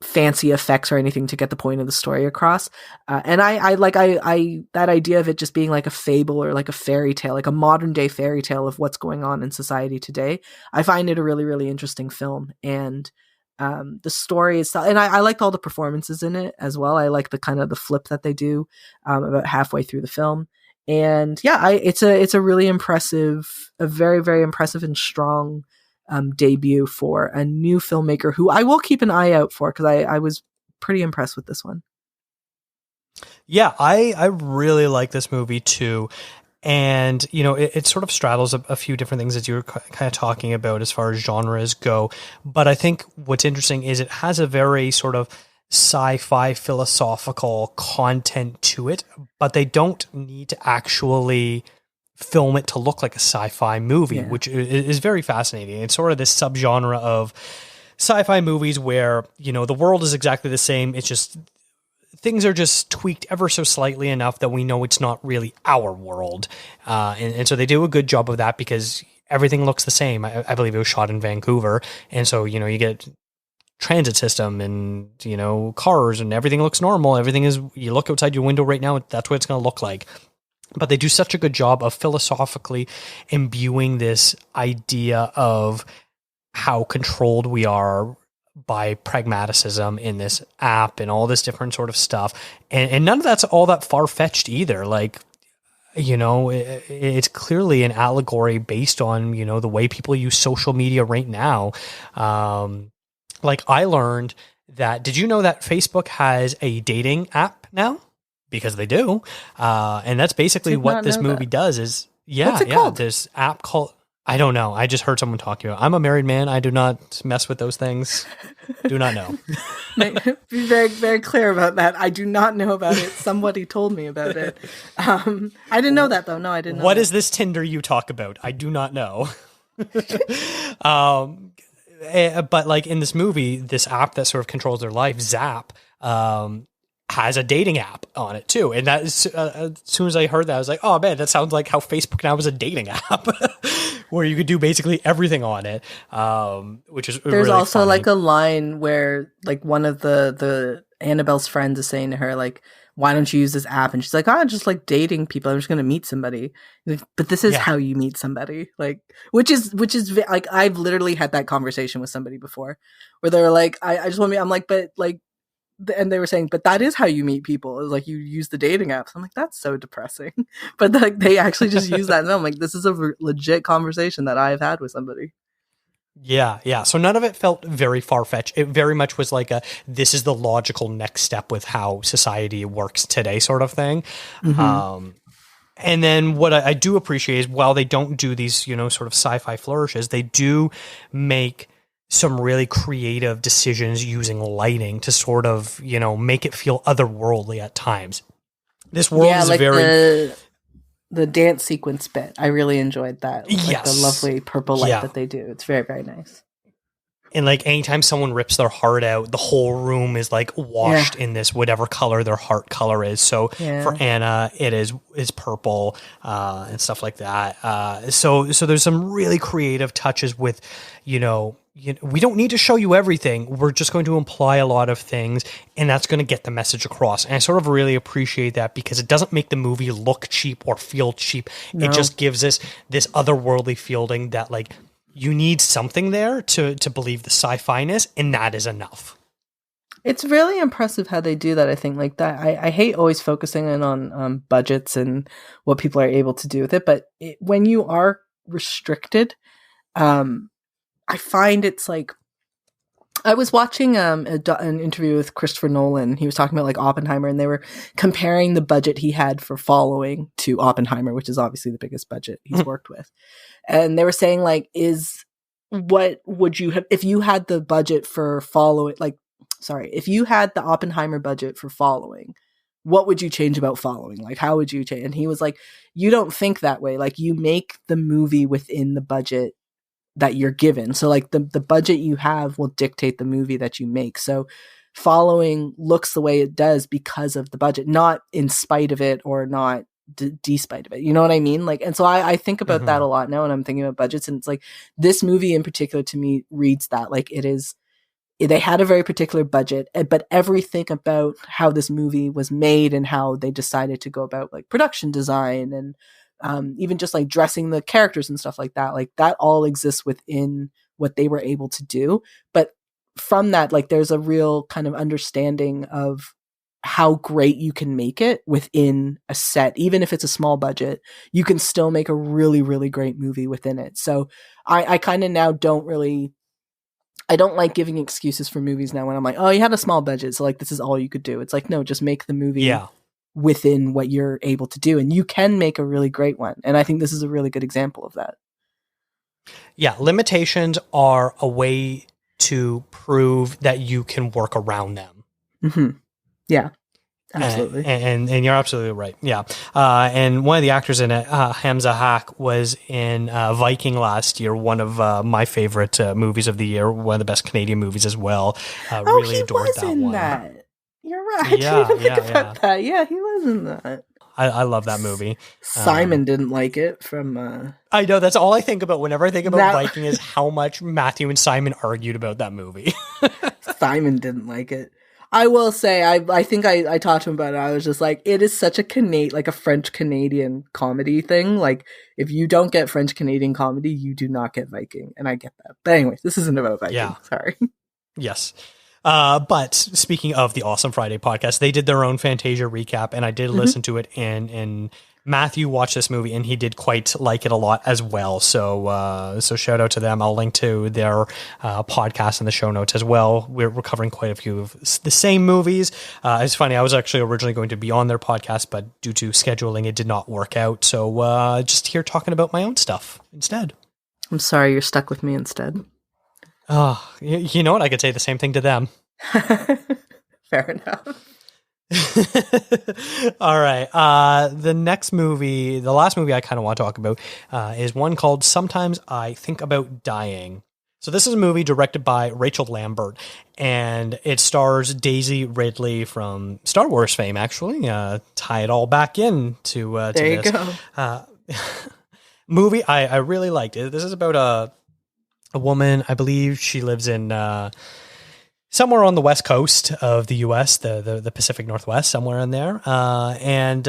B: fancy effects or anything to get the point of the story across. And I that idea of it just being like a fable or like a fairy tale, like a modern day fairy tale of what's going on in society today. I find it a really, really interesting film. And the story is, and I liked all the performances in it as well. I like the kind of the flip that they do about halfway through the film. And yeah, it's a really impressive, a very, very impressive and strong debut for a new filmmaker who I will keep an eye out for, because I was pretty impressed with this one.
A: Yeah, I really like this movie too. And, you know, it sort of straddles a few different things that you were kind of talking about as far as genres go. But I think what's interesting is it has a very sort of sci-fi philosophical content to it, but they don't need to actually film it to look like a sci-fi movie, which is very fascinating. It's sort of this subgenre of sci-fi movies where, you know, the world is exactly the same. It's just things are just tweaked ever so slightly enough that we know it's not really our world. And so they do a good job of that because everything looks the same. I believe it was shot in Vancouver. And so, you know, you get transit system and, you know, cars and everything looks normal. Everything is, you look outside your window right now, that's what it's going to look like. But they do such a good job of philosophically imbuing this idea of how controlled we are by pragmaticism in this app and all this different sort of stuff. And none of that's all that far-fetched either. Like, you know, it's clearly an allegory based on, you know, the way people use social media right now. Like I learned that, did you know that Facebook has a dating app now? Because they do. And that's basically what this movie does is,
B: What's it called?
A: This app called, I don't know. I just heard someone talking about it. I'm a married man. I do not mess with those things. Do not know.
B: Be very, very clear about that. I do not know about it. Somebody told me about it. I didn't know that, though. No, I didn't know
A: What
B: that.
A: is this Tinder you talk about? I do not know. But like in this movie, this app that sort of controls their life, Zap, has a dating app on it too. And that is, as soon as I heard that, I was like, oh man, that sounds like how Facebook now is a dating app where you could do basically everything on it. Which is
B: There's
A: really
B: also
A: funny.
B: like a line where like one of the Annabelle's friends is saying to her, like, why don't you use this app? And she's like, I'm just like dating people. I'm just going to meet somebody. But this is how you meet somebody. Like, which is like, I've literally had that conversation with somebody before where they're like, I just want to meet, I'm like, but like, and they were saying, but that is how you meet people. It was like, you use the dating apps. I'm like, that's so depressing. But like, they actually just use that. And I'm like, this is a legit conversation that I've had with somebody.
A: Yeah. So none of it felt very far-fetched. It very much was like this is the logical next step with how society works today sort of thing.
B: Mm-hmm.
A: And then what I do appreciate is while they don't do these, sort of sci-fi flourishes, they do make some really creative decisions using lighting to sort of, make it feel otherworldly at times. This world is
B: like
A: very...
B: The dance sequence bit, I really enjoyed that. Like
A: yes.
B: the lovely purple light that they do. It's very, very nice.
A: And like anytime someone rips their heart out, the whole room is like washed in this whatever color their heart color is. So for Anna, it is purple and stuff like that. So there's some really creative touches with, we don't need to show you everything. We're just going to imply a lot of things, and that's going to get the message across. And I sort of really appreciate that because it doesn't make the movie look cheap or feel cheap. No. It just gives us this otherworldly feeling that like you need something there to believe the sci-fi-ness, and that is enough.
B: It's really impressive how they do that. I think like that. I hate always focusing in on budgets and what people are able to do with it, but when you are restricted, I find it's like, I was watching an interview with Christopher Nolan. He was talking about like Oppenheimer, and they were comparing the budget he had for Following to Oppenheimer, which is obviously the biggest budget he's worked with. And they were saying like, what would you have, if you had the budget for Following, if you had the Oppenheimer budget for Following, what would you change about Following? Like, how would you change? And he was like, you don't think that way. Like, you make the movie within the budget that you're given. So like the budget you have will dictate the movie that you make. So Following looks the way it does because of the budget, not in spite of it or not despite of it. You know what I mean? Like, and so I think about that a lot now when I'm thinking about budgets. And it's like this movie in particular to me reads that like they had a very particular budget, but everything about how this movie was made and how they decided to go about like production design and even just like dressing the characters and stuff like that all exists within what they were able to do. But from that, like there's a real kind of understanding of how great you can make it within a set. Even if it's a small budget, you can still make a really, really great movie within it. So I kind of now I don't like giving excuses for movies now when I'm like, oh, you had a small budget, so like this is all you could do. It's like, no, just make the movie within what you're able to do, and you can make a really great one. And I think this is a really good example of that.
A: Yeah, limitations are a way to prove that you can work around them.
B: Mm-hmm. Yeah, absolutely.
A: And you're absolutely right. Yeah. And one of the actors in it, Hamza Haq, was in Viking last year, one of my favorite movies of the year, one of the best Canadian movies as well. Really adored that one.
B: That. You're right. I didn't even think about that. Yeah, he was in that.
A: I love that movie.
B: Simon didn't like it from...
A: I know, that's all I think about whenever I think about Viking is how much Matthew and Simon argued about that movie.
B: Simon didn't like it. I will say, I think I talked to him about it. I was just like, it is such a French-Canadian comedy thing. Like, if you don't get French-Canadian comedy, you do not get Viking. And I get that. But anyway, this isn't about Viking. Yeah. Sorry.
A: Yes. But speaking of the Awesome Friday podcast, they did their own Fantasia recap, and I did listen to it in Matthew watched this movie and he did quite like it a lot as well. So shout out to them. I'll link to their podcast in the show notes as well. We're covering quite a few of the same movies. It's funny. I was actually originally going to be on their podcast, but due to scheduling, it did not work out. So just here talking about my own stuff instead.
B: I'm sorry you're stuck with me instead.
A: Oh, you know what? I could say the same thing to them.
B: Fair enough.
A: All right. The last movie I kind of want to talk about is one called Sometimes I Think About Dying. So this is a movie directed by Rachel Lambert, and it stars Daisy Ridley from Star Wars fame, actually. Tie it all back in to
B: there
A: this.
B: You go.
A: Movie I really liked it. This is about a woman, I believe she lives in somewhere on the west coast of the U.S., the Pacific Northwest, somewhere in there. And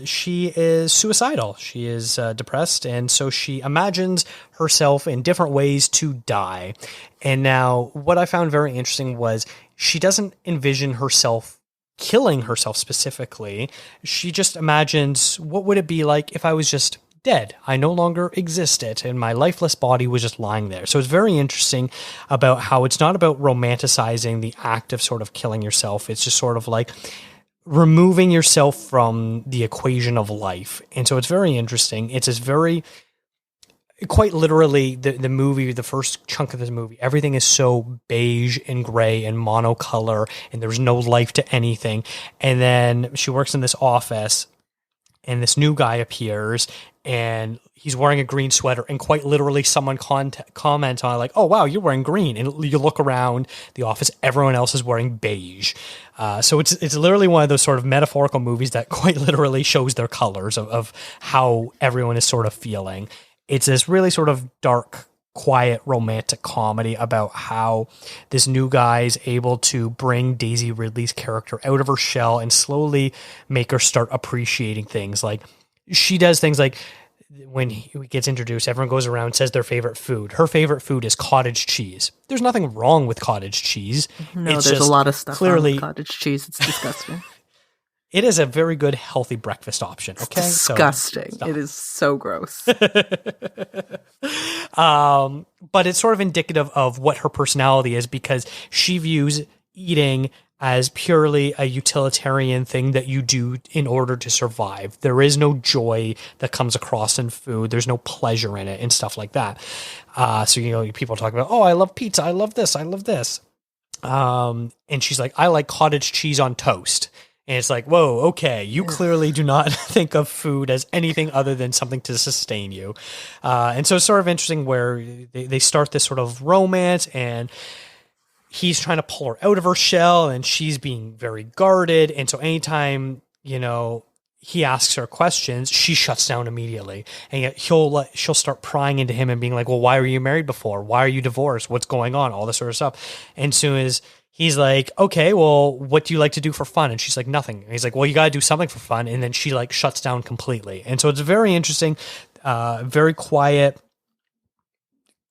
A: she is suicidal. She is depressed. And so she imagines herself in different ways to die. And now what I found very interesting was she doesn't envision herself killing herself specifically. She just imagines, what would it be like if I was just dead? I no longer existed and my lifeless body was just lying there. So it's very interesting about how it's not about romanticizing the act of sort of killing yourself. It's just sort of like removing yourself from the equation of life. And so it's very interesting. It's this very, quite literally, the movie, the first chunk of this movie, everything is so beige and gray and monocolor and there's no life to anything. And then she works in this office and this new guy appears and he's wearing a green sweater, and quite literally someone comments on it like, oh, wow, you're wearing green. And you look around the office, everyone else is wearing beige. So it's literally one of those sort of metaphorical movies that quite literally shows their colors of how everyone is sort of feeling. It's this really sort of dark, quiet, romantic comedy about how this new guy is able to bring Daisy Ridley's character out of her shell and slowly make her start appreciating things. Like, she does things like, when he gets introduced, everyone goes around and says their favorite food. Her favorite food is cottage cheese. There's nothing wrong with cottage cheese.
B: No, there's a lot of stuff clearly, wrong with cottage cheese. It's disgusting.
A: It is a very good, healthy breakfast option. Okay,
B: it's disgusting. So, it is so gross.
A: But it's sort of indicative of what her personality is, because she views eating as purely a utilitarian thing that you do in order to survive. There is no joy that comes across in food. There's no pleasure in it and stuff like that. So, people talk about, oh, I love pizza. I love this. I love this. And she's like, I like cottage cheese on toast. And it's like, whoa, okay, you clearly do not think of food as anything other than something to sustain you. And so it's sort of interesting where they start this sort of romance, and he's trying to pull her out of her shell, and she's being very guarded. And so anytime, he asks her questions, she shuts down immediately. And yet she'll start prying into him and being like, well, why were you married before? Why are you divorced? What's going on? All this sort of stuff. And as soon as he's like, okay, well, what do you like to do for fun? And she's like, nothing. And he's like, well, you got to do something for fun. And then she shuts down completely. And so it's very interesting, very quiet,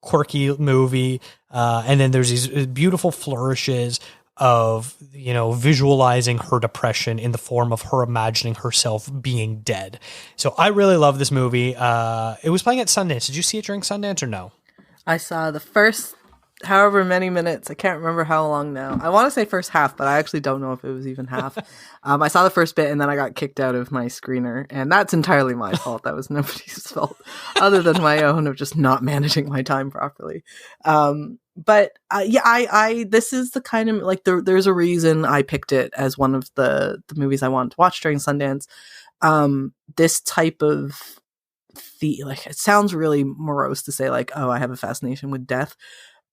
A: quirky movie. And then there's these beautiful flourishes of, visualizing her depression in the form of her imagining herself being dead. So I really love this movie. It was playing at Sundance. Did you see it during Sundance or no?
B: I saw the first however many minutes. I can't remember how long now. I want to say first half, but I actually don't know if it was even half. I saw the first bit and then I got kicked out of my screener, and that's entirely my fault. That was nobody's fault other than my own of just not managing my time properly. But this is the kind of, like, there's a reason I picked it as one of the movies I wanted to watch during Sundance. This type of it sounds really morose to say, like, oh, I have a fascination with death.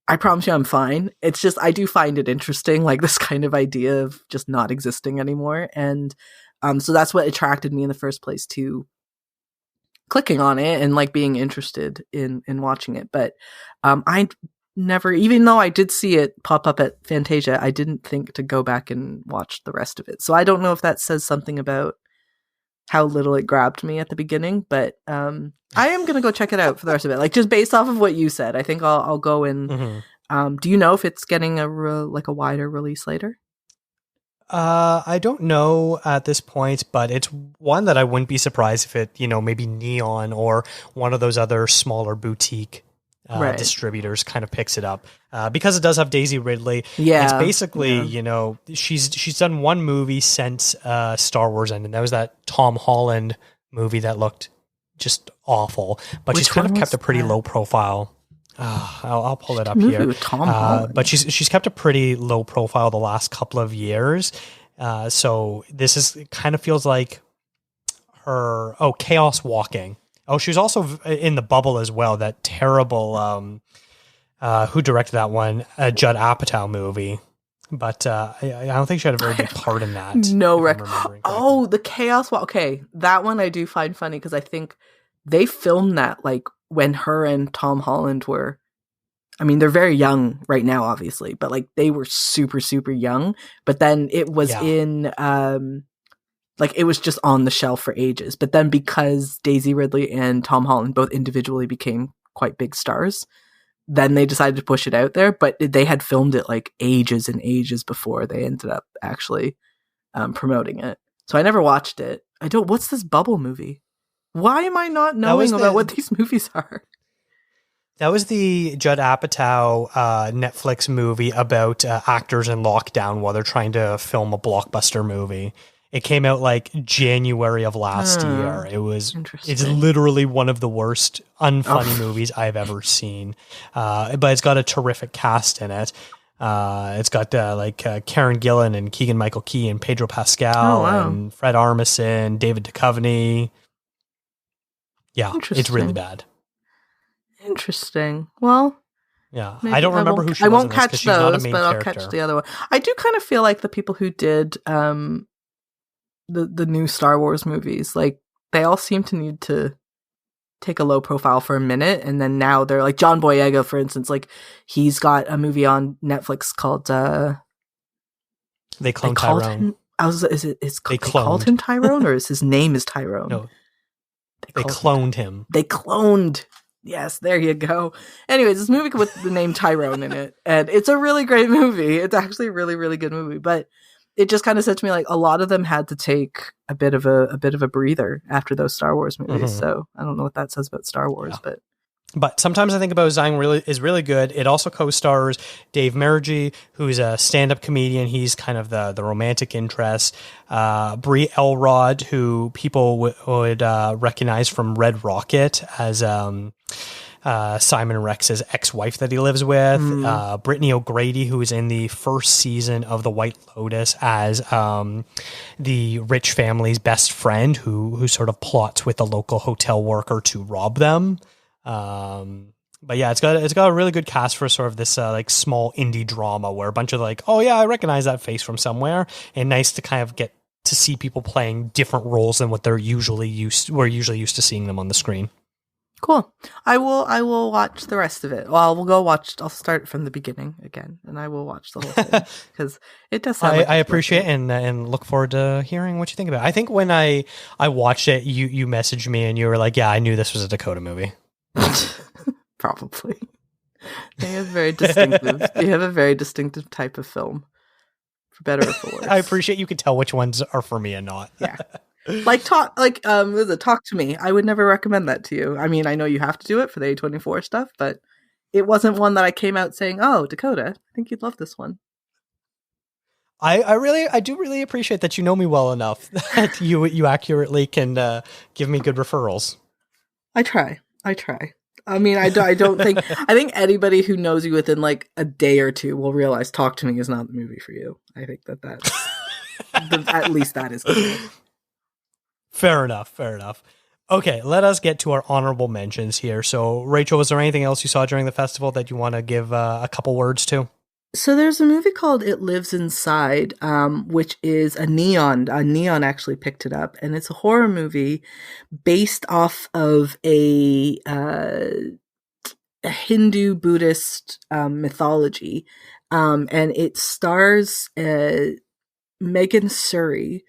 B: I promise you I'm fine. It's just, I do find it interesting, like this kind of idea of just not existing anymore. And so that's what attracted me in the first place to clicking on it and like being interested in watching it. But I never, even though I did see it pop up at Fantasia, I didn't think to go back and watch the rest of it. So I don't know if that says something about how little it grabbed me at the beginning, but I am going to go check it out for the rest of it. Like, just based off of what you said, I think I'll go in. Mm-hmm. Do you know if it's getting a wider release later?
A: I don't know at this point, but it's one that I wouldn't be surprised if it, maybe Neon or one of those other smaller boutique distributors kind of picks it up, because it does have Daisy Ridley.
B: Yeah,
A: it's basically she's done one movie since Star Wars ended, and that was that Tom Holland movie that looked just awful, but she's kind of kept a pretty low profile. I'll pull it up here.
B: With Tom Holland.
A: But she's kept a pretty low profile the last couple of years. So this is kind of feels like her. Oh, Chaos Walking. Oh, she was also in The Bubble as well. That terrible. Who directed that one? A Judd Apatow movie. But I don't think she had a very big part in that.
B: No record. Oh, the Chaos Walk. Okay, that one I do find funny because I think they filmed that like when her and Tom Holland were, I mean, they're very young right now, obviously, but like they were super, super young. But then it was in, like it was just on the shelf for ages. But then because Daisy Ridley and Tom Holland both individually became quite big stars, then they decided to push it out there. But they had filmed it like ages and ages before they ended up actually promoting it. So I never watched it. What's this Bubble movie? Why am I not knowing about what these movies are?
A: That was the Judd Apatow Netflix movie about actors in lockdown while they're trying to film a blockbuster movie. It came out like January of last year. It's literally one of the worst unfunny movies I've ever seen. But it's got a terrific cast in it. It's got Karen Gillan and Keegan-Michael Key and Pedro Pascal and Fred Armisen, David Duchovny. Yeah, it's really bad.
B: Interesting. Well,
A: yeah, I don't remember who she was.
B: I won't
A: in this,
B: catch
A: she's not a
B: those,
A: main
B: but I'll
A: character.
B: catch the other one. I do kind of feel like the people who did the new Star Wars movies, like they all seem to need to take a low profile for a minute, and then now they're like John Boyega, for instance. Like he's got a movie on Netflix called
A: They Cloned Tyrone.
B: They called him Tyrone, or is his name is Tyrone?
A: No, they cloned him.
B: They cloned. Yes, there you go. Anyways, this movie with the name Tyrone in it, and it's a really great movie. It's actually a really, really good movie, but it just kind of said to me like a lot of them had to take a bit of a breather after those Star Wars movies. Mm-hmm. So I don't know what that says about Star Wars,
A: But sometimes I think About Dying is really good. It also co-stars Dave Mergy, who's a stand-up comedian. He's kind of the romantic interest. Brie Elrod, who people would recognize from Red Rocket as Simon Rex's ex-wife that he lives with. Brittany O'Grady, who is in the first season of The White Lotus as the rich family's best friend who sort of plots with the local hotel worker to rob them. But yeah, it's got a really good cast for sort of this like small indie drama where a bunch of like, oh yeah, I recognize that face from somewhere, and nice to kind of get to see people playing different roles than what we're usually used to seeing them on the screen.
B: Cool. I will watch the rest of it. Well, I'll start from the beginning again, and I will watch the whole thing because it does sound
A: I appreciate it and look forward to hearing what you think about it. I think when I watched it, you messaged me and you were like, yeah, I knew this was a Dakota movie.
B: Probably. They have very distinctive. They have a very distinctive type of film, for better or for worse.
A: I appreciate you can tell which ones are for me and not.
B: Yeah. Talk to me. I would never recommend that to you. I mean, I know you have to do it for the A24 stuff, but it wasn't one that I came out saying, "Oh, Dakota, I think you'd love this one."
A: I do really appreciate that you know me well enough that you accurately can give me good referrals.
B: I try. I mean, I don't think I think anybody who knows you within like a day or two will realize Talk to Me is not the movie for you. I think that's at least that is clear.
A: Fair enough. Okay, let us get to our honorable mentions here. So, Rachel, was there anything else you saw during the festival that you want to give a couple words to?
B: So there's a movie called It Lives Inside, which is a Neon actually picked it up, and it's a horror movie based off of a Hindu Buddhist mythology, and it stars Megan Suri,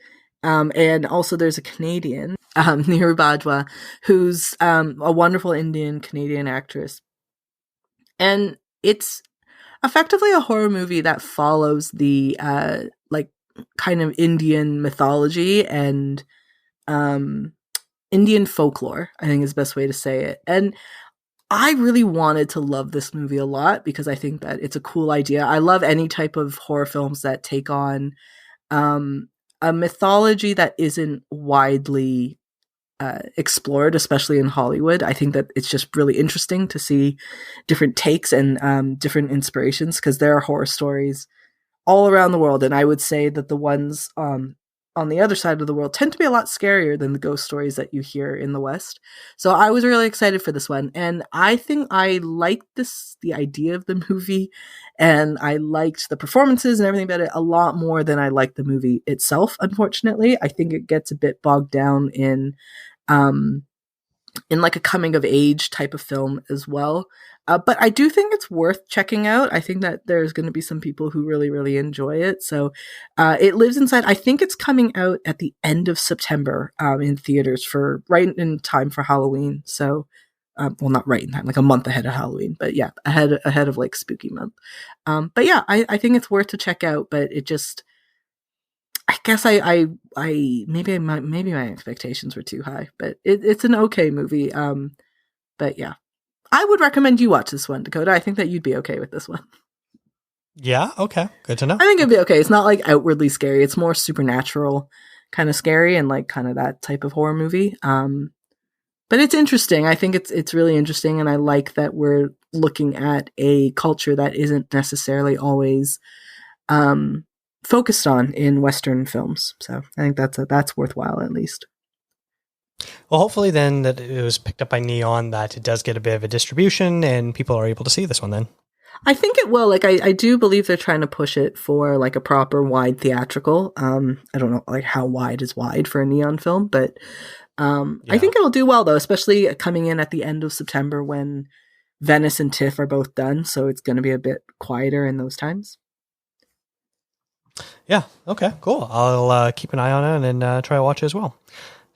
B: and also there's a Canadian, Neeru Bajwa, who's a wonderful Indian Canadian actress, and it's effectively a horror movie that follows the kind of Indian mythology and Indian folklore, I think is the best way to say it. And I really wanted to love this movie a lot because I think that it's a cool idea. I love any type of horror films that take on a mythology that isn't widely explored, especially in Hollywood. I think that it's just really interesting to see different takes and different inspirations, because there are horror stories all around the world. And I would say that the ones on the other side of the world tend to be a lot scarier than the ghost stories that you hear in the West. So I was really excited for this one. And I think I liked the idea of the movie, and I liked the performances and everything about it a lot more than I liked the movie itself, unfortunately. I think it gets a bit bogged down in like a coming of age type of film as well. But I do think it's worth checking out. I think that there's going to be some people who really, really enjoy it. So it lives inside. I think it's coming out at the end of September in theaters, for right in time for Halloween. So, well, not right in time, like a month ahead of Halloween, but yeah, ahead of like spooky month. But yeah, I think it's worth to check out. But it just, I guess maybe my expectations were too high, but it's an okay movie. But yeah. I would recommend you watch this one, Dakota. I think that you'd be okay with this one.
A: Yeah, okay. Good to know.
B: I think it'd be okay. It's not like outwardly scary. It's more supernatural kind of scary and like kind of that type of horror movie. But it's interesting. I think it's really interesting, and I like that we're looking at a culture that isn't necessarily always focused on in Western films. So I think that's worthwhile, at least.
A: Well, hopefully then that it was picked up by Neon, that it does get a bit of a distribution and people are able to see this one then.
B: I think it will. Like, I do believe they're trying to push it for like a proper wide theatrical. I don't know like how wide is wide for a Neon film, but I think it'll do well though, especially coming in at the end of September when Venice and TIFF are both done. So it's going to be a bit quieter in those times.
A: Yeah. Okay, cool. I'll keep an eye on it and try to watch it as well.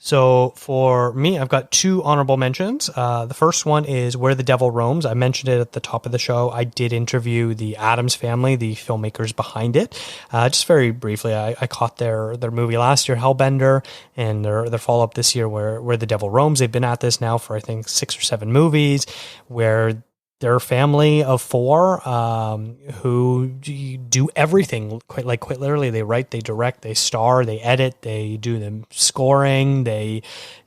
A: So for me, I've got two honorable mentions. The first one is Where the Devil Roams. I mentioned it at the top of the show. I did interview the Addams family, the filmmakers behind it. Just very briefly, I caught their movie last year, Hellbender, and their follow-up this year, Where the Devil Roams. They've been at this now for, I think, 6 or 7 movies, where they're a family of 4 who do everything. Quite literally, they write, they direct, they star, they edit, they do the scoring, they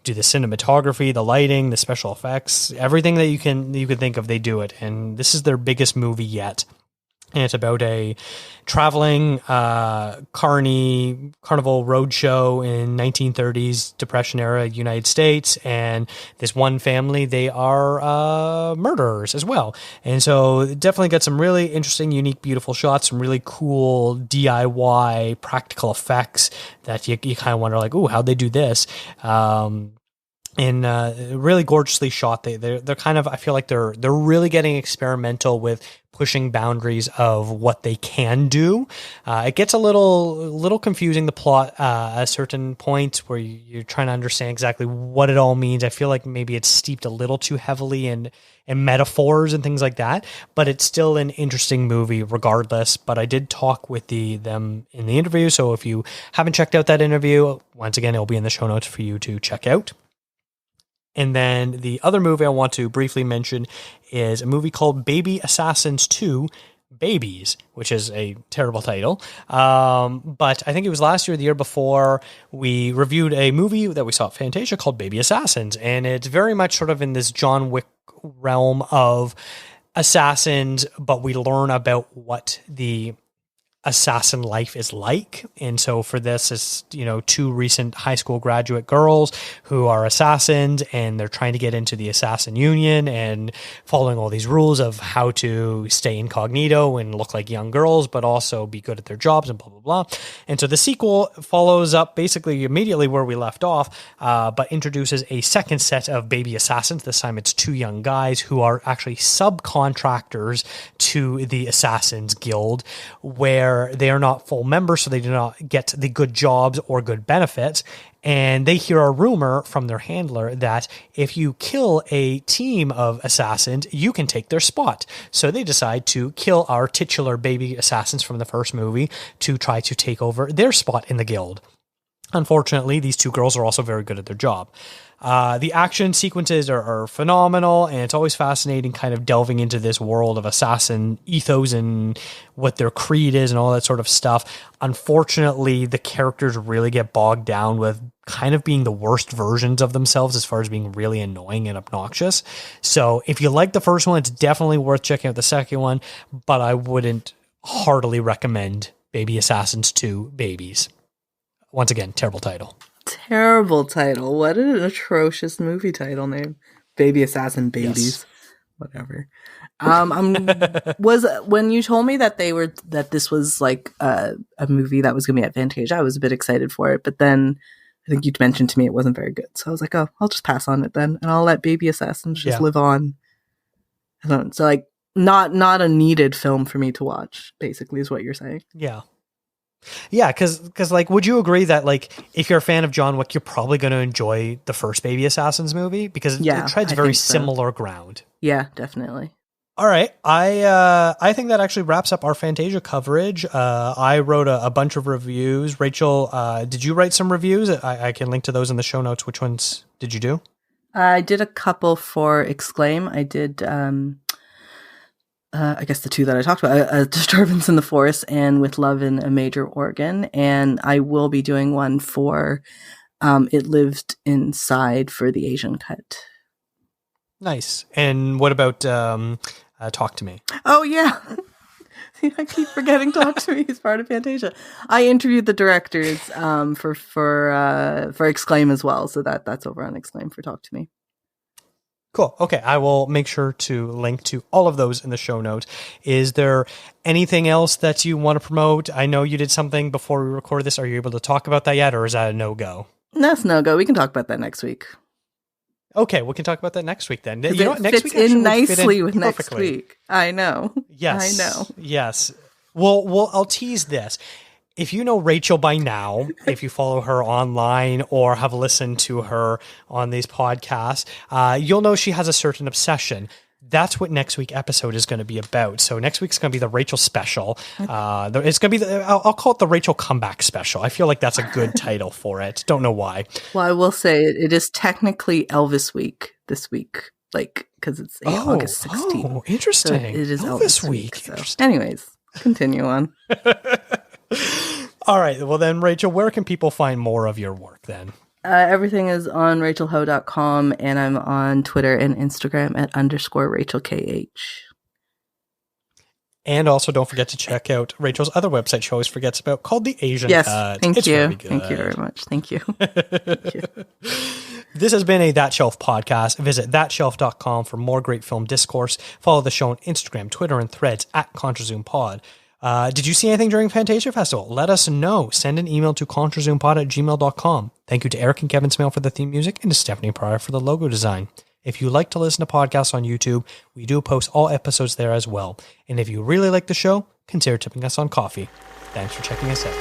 A: do the cinematography, the lighting, the special effects, everything that you can think of, they do it. And this is their biggest movie yet. And it's about a traveling carnival roadshow in 1930s Depression era United States. And this one family, they are murderers as well. And so definitely got some really interesting, unique, beautiful shots, some really cool DIY practical effects that you kind of wonder like, ooh, how'd they do this? And really gorgeously shot. They're kind of, I feel like they're really getting experimental with pushing boundaries of what they can do. It gets a little confusing, the plot at certain points where you're trying to understand exactly what it all means. I feel like maybe it's steeped a little too heavily in metaphors and things like that, but it's still an interesting movie regardless. But I did talk with them in the interview, so if you haven't checked out that interview, once again, it'll be in the show notes for you to check out. And then the other movie I want to briefly mention is a movie called Baby Assassins 2 Babies, which is a terrible title. But I think it was last year or the year before, we reviewed a movie that we saw at Fantasia called Baby Assassins. And it's very much sort of in this John Wick realm of assassins, but we learn about what the assassin life is like. And so for this is, 2 recent high school graduate girls who are assassins, and they're trying to get into the assassin union and following all these rules of how to stay incognito and look like young girls, but also be good at their jobs and blah, blah, blah. And so the sequel follows up basically immediately where we left off, but introduces a second set of baby assassins. This time it's 2 young guys who are actually subcontractors to the Assassins Guild, where they are not full members, so they do not get the good jobs or good benefits. And they hear a rumor from their handler that if you kill a team of assassins, you can take their spot. So they decide to kill our titular baby assassins from the first movie to try to take over their spot in the guild. Unfortunately, these two girls are also very good at their job. The action sequences are phenomenal, and it's always fascinating kind of delving into this world of assassin ethos and what their creed is and all that sort of stuff. Unfortunately, the characters really get bogged down with kind of being the worst versions of themselves as far as being really annoying and obnoxious. So if you like the first one, it's definitely worth checking out the second one, but I wouldn't heartily recommend Baby Assassins 2 Babies. Once again, terrible title.
B: Terrible title. What an atrocious movie title name. Baby Assassin Babies. Yes. Whatever. Was when you told me that this was like a movie that was going to be at Fantasia, I was a bit excited for it, but then I think you mentioned to me it wasn't very good. So I was like, oh, I'll just pass on it then, and I'll let Baby Assassins just live on. So like not a needed film for me to watch, basically, is what you're saying.
A: Yeah. Yeah, because like, would you agree that like if you're a fan of John Wick, you're probably going to enjoy the first Baby Assassins movie because it treads very similar ground.
B: Yeah, definitely.
A: All right, I think that actually wraps up our Fantasia coverage. I wrote a bunch of reviews. Rachel, did you write some reviews? I can link to those in the show notes. Which ones did you do?
B: I did a couple for Exclaim. I did. I guess the two that I talked about, A Disturbance in the Forest and With Love in a Major Organ. And I will be doing one for It Lived Inside for the Asian cut.
A: Nice. And what about Talk to Me?
B: Oh, yeah. I keep forgetting Talk to Me is part of Fantasia. I interviewed the directors for Exclaim as well. So that's over on Exclaim for Talk to Me.
A: Cool. Okay. I will make sure to link to all of those in the show notes. Is there anything else that you want to promote? I know you did something before we recorded this. Are you able to talk about that yet, or is that a no-go?
B: That's no-go. We can talk about that next week.
A: Okay. We can talk about that next week then.
B: You know what? Next week in nicely with next week. I know.
A: Yes.
B: I know.
A: Yes. Well, I'll tease this. If you know Rachel by now, if you follow her online or have listened to her on these podcasts, you'll know she has a certain obsession. That's what next week's episode is going to be about. So next week's going to be the Rachel special. It's going to be, I'll call it the Rachel comeback special. I feel like that's a good title for it. Don't know why.
B: Well, I will say it is technically Elvis week this week, like, because it's August 16th.
A: Oh, interesting.
B: So it is
A: Elvis week.
B: So. Anyways, continue on.
A: All right. Well, then, Rachel, where can people find more of your work then?
B: Everything is on rachelho.com, and I'm on Twitter and Instagram at _RachelKH.
A: And also, don't forget to check out Rachel's other website she always forgets about, called The Asian
B: Cut.
A: Yes,
B: thank you.
A: Very good.
B: Thank you very much. Thank you. Thank you.
A: This has been a That Shelf podcast. Visit thatshelf.com for more great film discourse. Follow the show on Instagram, Twitter, and Threads at contrazoompod. Did you see anything during Fantasia Festival? Let us know. Send an email to contrazoompod@gmail.com. Thank you to Eric and Kevin Smale for the theme music and to Stephanie Pryor for the logo design. If you like to listen to podcasts on YouTube, we do post all episodes there as well. And if you really like the show, consider tipping us on coffee. Thanks for checking us out.